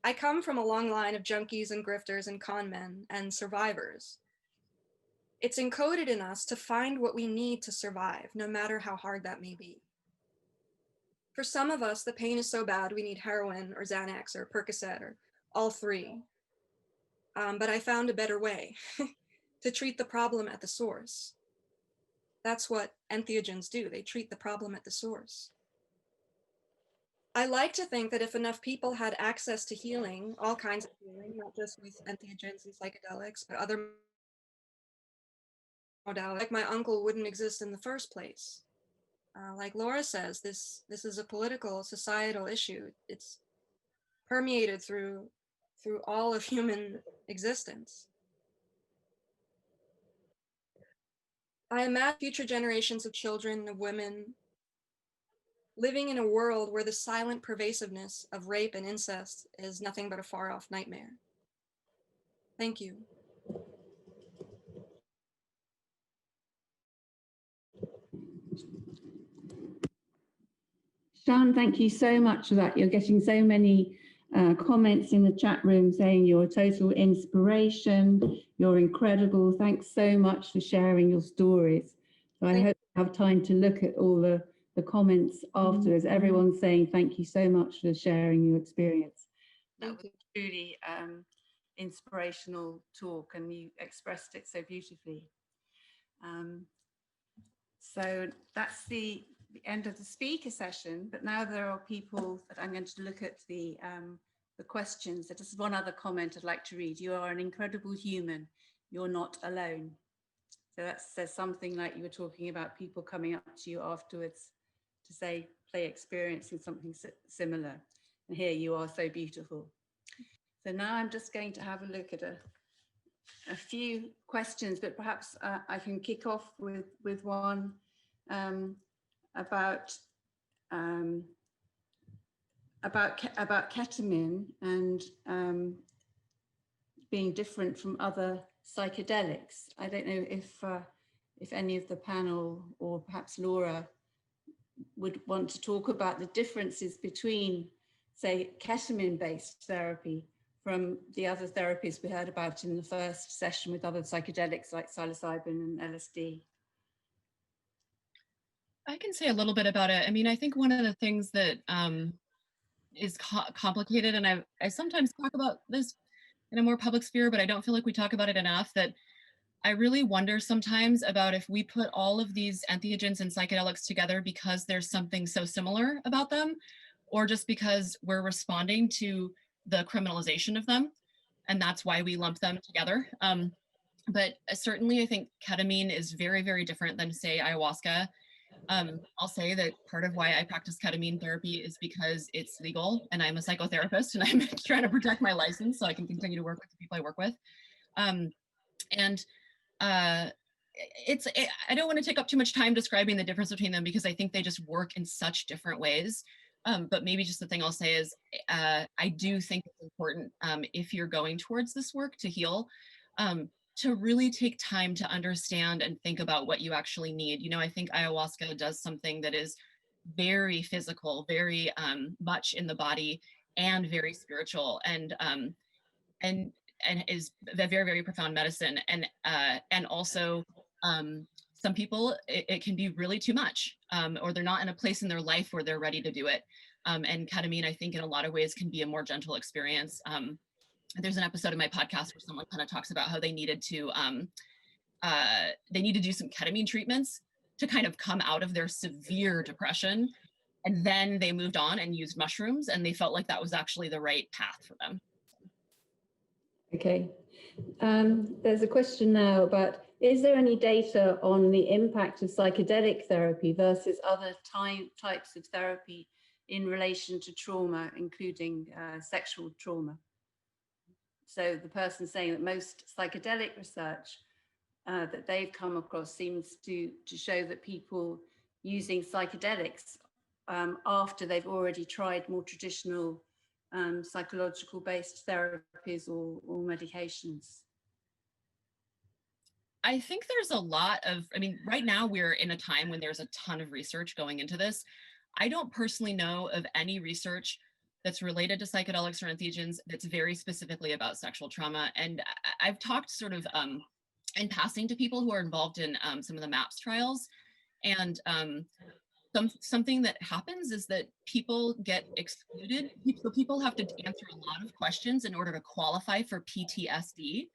I come from a long line of junkies and grifters and con men and survivors. It's encoded in us to find what we need to survive, no matter how hard that may be. For some of us, the pain is so bad we need heroin or Xanax or Percocet or all three. But I found a better way to treat the problem at the source. That's what entheogens do. They treat the problem at the source. I like to think that if enough people had access to healing, all kinds of healing, not just with entheogens and psychedelics, but other modalities, like my uncle wouldn't exist in the first place. Like Laura says, this is a political, societal issue. It's permeated through all of human existence. I imagine future generations of children, of women, living in a world where the silent pervasiveness of rape and incest is nothing but a far-off nightmare. Thank you. Sian, thank you so much for that. You're getting so many comments in the chat room saying you're a total inspiration, you're incredible. Thanks so much for sharing your stories. So I hope you have time to look at all the comments afterwards. Everyone's saying thank you so much for sharing your experience. That was truly inspirational talk and you expressed it so beautifully. So that's the end of the speaker session, but now there are people that I'm going to look at the questions. There's just one other comment I'd like to read. You are an incredible human. You're not alone. So that says something like you were talking about people coming up to you afterwards to say, play experiencing something similar. And here you are so beautiful. So now I'm just going to have a look at a few questions, but perhaps I can kick off with one about ketamine and being different from other psychedelics. I don't know if any of the panel or perhaps Laura would want to talk about the differences between, say, ketamine-based therapy from the other therapies we heard about in the first session with other psychedelics like psilocybin and LSD. I can say a little bit about it. I mean, I think one of the things that is complicated, and I sometimes talk about this in a more public sphere, but I don't feel like we talk about it enough, that I really wonder sometimes about if we put all of these entheogens and psychedelics together because there's something so similar about them, or just because we're responding to the criminalization of them, and that's why we lump them together. But certainly I think ketamine is very, very different than, say, ayahuasca. I'll say that part of why I practice ketamine therapy is because it's legal and I'm a psychotherapist and I'm trying to protect my license so I can continue to work with the people I work with. I don't want to take up too much time describing the difference between them because I think they just work in such different ways. But maybe just the thing I'll say is I do think it's important if you're going towards this work to heal, to really take time to understand and think about what you actually need. You know, I think ayahuasca does something that is very physical, very much in the body and very spiritual and is a very, very profound medicine. And also some people, it can be really too much or they're not in a place in their life where they're ready to do it. And ketamine, I think in a lot of ways can be a more gentle experience. There's an episode of my podcast where someone kind of talks about how they needed to do some ketamine treatments to kind of come out of their severe depression. And then they moved on and used mushrooms and they felt like that was actually the right path for them. Okay. There's a question now about, is there any data on the impact of psychedelic therapy versus other types of therapy in relation to trauma, including sexual trauma? So the person saying that most psychedelic research that they've come across seems to show that people using psychedelics after they've already tried more traditional psychological based therapies or medications. I think there's a lot of, I mean, right now we're in a time when there's a ton of research going into this. I don't personally know of any research that's related to psychedelics or entheogens that's very specifically about sexual trauma. And I've talked sort of in passing to people who are involved in some of the MAPS trials. And something that happens is that people get excluded. So people have to answer a lot of questions in order to qualify for PTSD.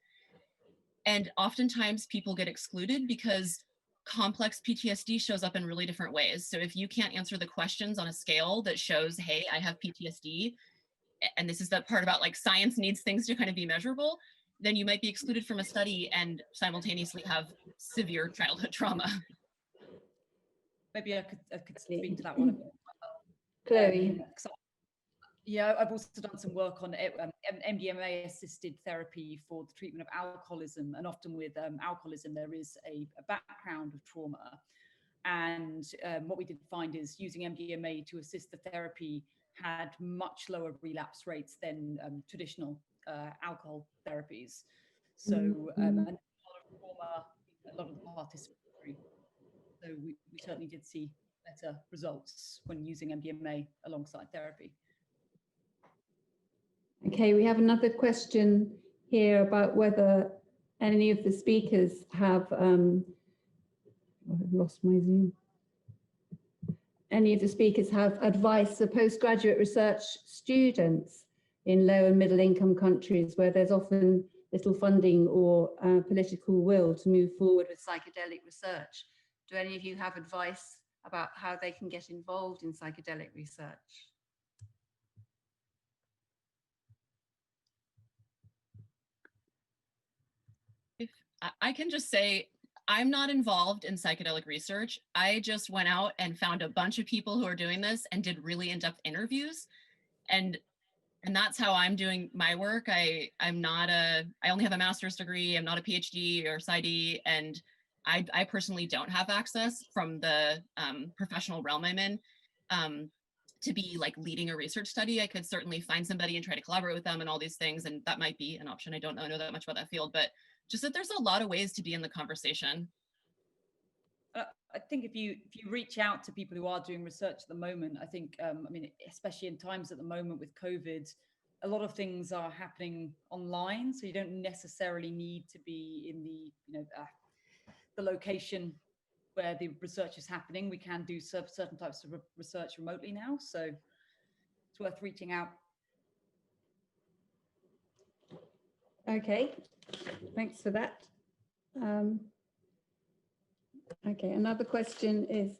And oftentimes people get excluded because complex PTSD shows up in really different ways. So if you can't answer the questions on a scale that shows, hey, I have PTSD, and this is that part about like science needs things to kind of be measurable, then you might be excluded from a study and simultaneously have severe childhood trauma. Maybe I could speak to that one a bit. Chloe. Yeah, I've also done some work on MDMA-assisted therapy for the treatment of alcoholism, and often with alcoholism there is a background of trauma. And what we did find is using MDMA to assist the therapy had much lower relapse rates than traditional alcohol therapies. So and a lot of trauma, a lot of the participatory. So we certainly did see better results when using MDMA alongside therapy. Okay, we have another question here about whether any of the speakers have, I've lost my Zoom. Any of the speakers have advice for postgraduate research students in low and middle income countries where there's often little funding or political will to move forward with psychedelic research. Do any of you have advice about how they can get involved in psychedelic research. If I can just say, I'm not involved in psychedelic research. I just went out and found a bunch of people who are doing this and did really in-depth interviews. And that's how I'm doing my work. I only have a master's degree. I'm not a PhD or PsyD, and I personally don't have access from the professional realm I'm in to be like leading a research study. I could certainly find somebody and try to collaborate with them and all these things, and that might be an option. I don't know that much about that field, but just that there's a lot of ways to be in the conversation. I think if you reach out to people who are doing research at the moment, I think, I mean, especially in times at the moment with COVID, a lot of things are happening online, so you don't necessarily need to be in the location where the research is happening. We can do certain types of research remotely now, so it's worth reaching out. Okay, thanks for that. Okay, another question is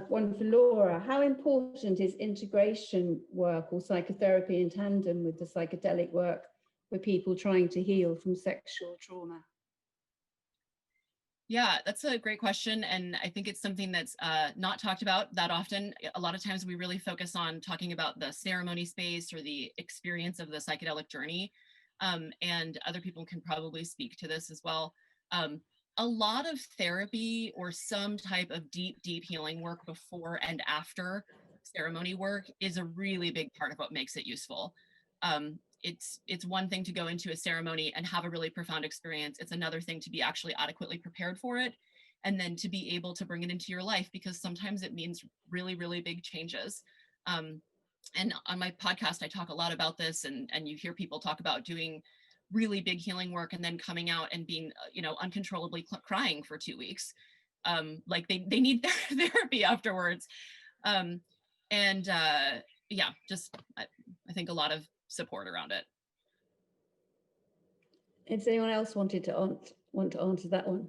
one for Laura. How important is integration work or psychotherapy in tandem with the psychedelic work for people trying to heal from sexual trauma? Yeah, that's a great question. And I think it's something that's not talked about that often. A lot of times we really focus on talking about the ceremony space or the experience of the psychedelic journey. And other people can probably speak to this as well. A lot of therapy or some type of deep healing work before and after ceremony work is a really big part of what makes it useful. It's one thing to go into a ceremony and have a really profound experience. It's another thing to be actually adequately prepared for it, and then to be able to bring it into your life, because sometimes it means really big changes. And on my podcast, I talk a lot about this, and you hear people talk about doing really big healing work and then coming out and being, uncontrollably crying for 2 weeks. Like they need therapy afterwards. Yeah, just I think a lot of support around it. Does anyone else want to answer that one?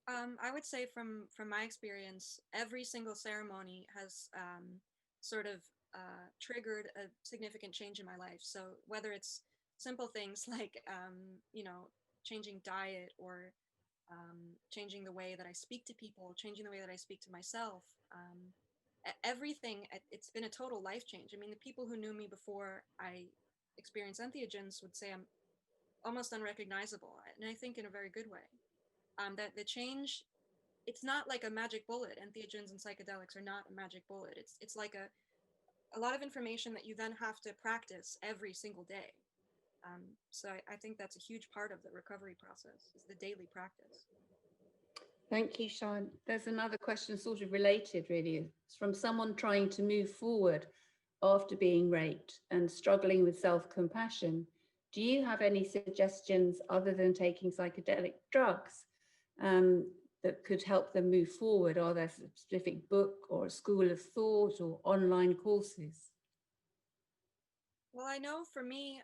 I would say from my experience, every single ceremony has sort of triggered a significant change in my life. So whether it's simple things like, changing diet, or changing the way that I speak to people, changing the way that I speak to myself, everything, it's been a total life change. I mean, the people who knew me before I experienced entheogens would say I'm almost unrecognizable, and I think in a very good way. That the change, it's not like a magic bullet. Entheogens and psychedelics are not a magic bullet. It's like a lot of information that you then have to practice every single day. So I think that's a huge part of the recovery process, is the daily practice. Thank you, Sean. There's another question sort of related, really. It's from someone trying to move forward after being raped and struggling with self-compassion. Do you have any suggestions other than taking psychedelic drugs that could help them move forward? Are there a specific book or a school of thought or online courses? Well, I know for me,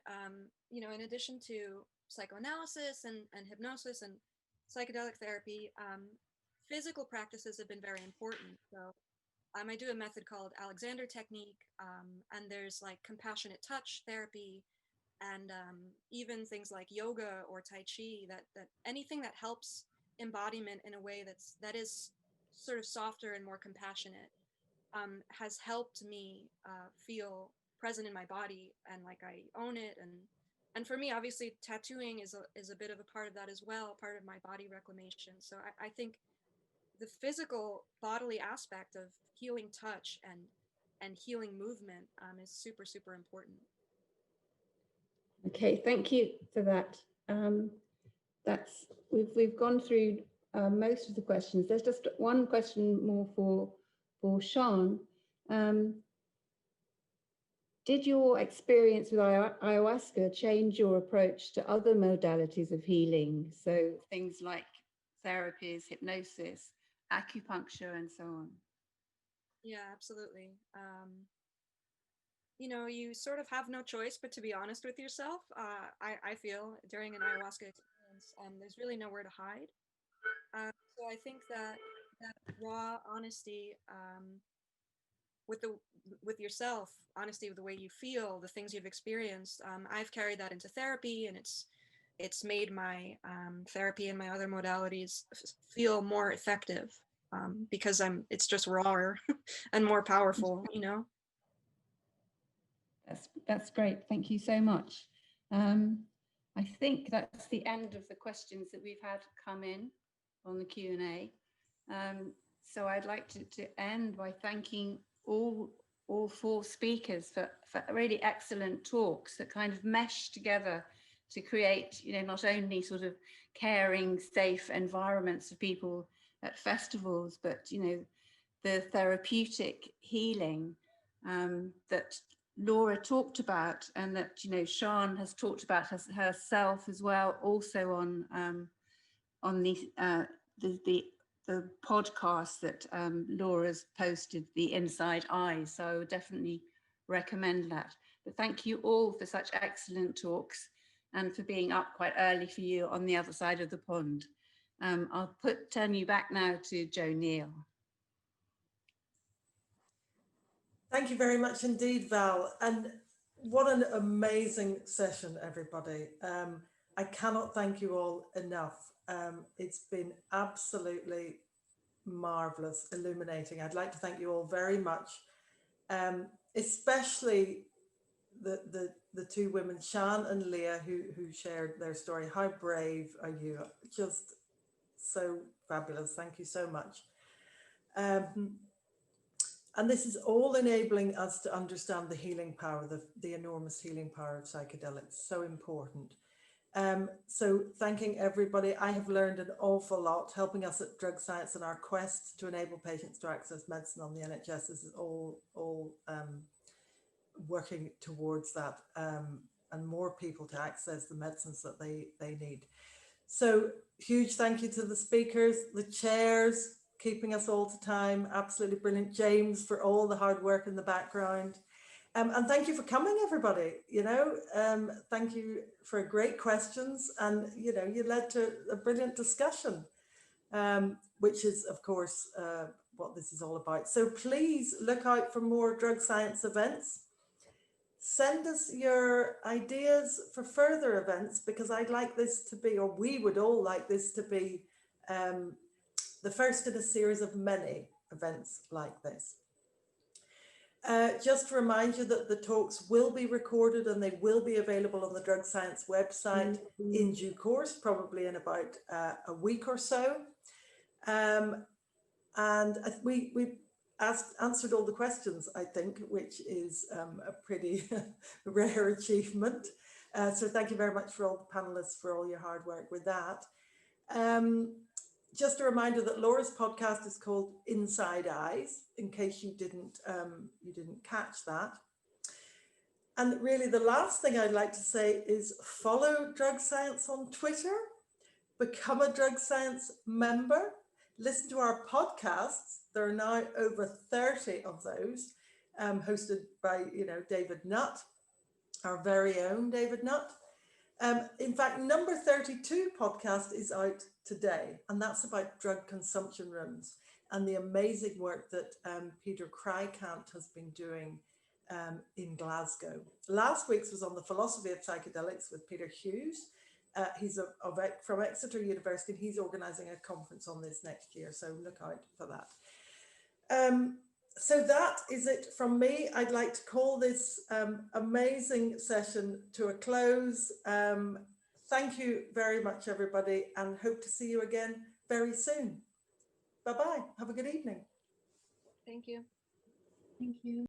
in addition to psychoanalysis and hypnosis and psychedelic therapy, physical practices have been very important. So I do a method called Alexander technique, and there's like compassionate touch therapy, and even things like yoga or Tai Chi, that anything that helps embodiment in a way that is sort of softer and more compassionate, has helped me feel present in my body and like I own it. And for me, obviously, tattooing is a bit of a part of that as well, part of my body reclamation. So I think the physical bodily aspect of healing touch and healing movement is super important. Okay, thank you for that. We've gone through most of the questions. There's just one question more for Sean. Did your experience with ayahuasca change your approach to other modalities of healing? So things like therapies, hypnosis, acupuncture, and so on. Yeah, absolutely. You sort of have no choice but to be honest with yourself. I feel during an ayahuasca experience, there's really nowhere to hide. So I think that that raw honesty with yourself, honesty with the way you feel, the things you've experienced. I've carried that into therapy, and it's made my therapy and my other modalities feel more effective because it's just rawer and more powerful, you know. That's great. Thank you so much. I think that's the end of the questions that we've had come in on the Q&A. So I'd like to end by thanking all four speakers for really excellent talks that kind of mesh together to create, you know, not only sort of caring, safe environments for people at festivals, but, you know, the therapeutic healing that Laura talked about, and that, you know, Sian has talked about herself as well, also on the podcast that Laura's posted, The Inside Eyes. So I would definitely recommend that. But thank you all for such excellent talks and for being up quite early for you on the other side of the pond. I'll turn you back now to Jo Neal. Thank you very much indeed, Val. And what an amazing session, everybody. I cannot thank you all enough. It's been absolutely marvelous, illuminating. I'd like to thank you all very much, especially the two women, Sian and Leah, who shared their story. How brave are you? Just so fabulous. Thank you so much. And this is all enabling us to understand the healing power, the enormous healing power of psychedelics. So important. So thanking everybody. I have learned an awful lot, helping us at Drug Science in our quest to enable patients to access medicine on the NHS. This is all working towards that, and more people to access the medicines that they need. So huge thank you to the speakers, the chairs, keeping us all to time. Absolutely brilliant. James, for all the hard work in the background. And thank you for coming, everybody. You know, thank you for great questions. And, you know, you led to a brilliant discussion, which is, of course, what this is all about. So please look out for more drug science events. Send us your ideas for further events, because I'd like this to be, or we would all like this to be, the first in a series of many events like this. Just to remind you that the talks will be recorded and they will be available on the Drug Science website in due course, probably in about a week or so. And we answered all the questions, I think, which is a pretty rare achievement. So thank you very much for all the panelists for all your hard work with that. Just a reminder that Laura's podcast is called Inside Eyes, in case you didn't catch that. And really the last thing I'd like to say is follow Drug Science on Twitter, become a Drug Science member, listen to our podcasts. There are now over 30 of those, hosted by, you know, David Nutt, our very own David Nutt. In fact, number 32 podcast is out today, and that's about drug consumption rooms and the amazing work that Peter Krykant has been doing in Glasgow. Last week's was on the philosophy of psychedelics with Peter Hughes. He's from Exeter University, and he's organising a conference on this next year, so look out for that. So that is it from me. I'd like to call this amazing session to a close. Thank you very much, everybody, and hope to see you again very soon. Bye-bye. Have a good evening. Thank you. Thank you.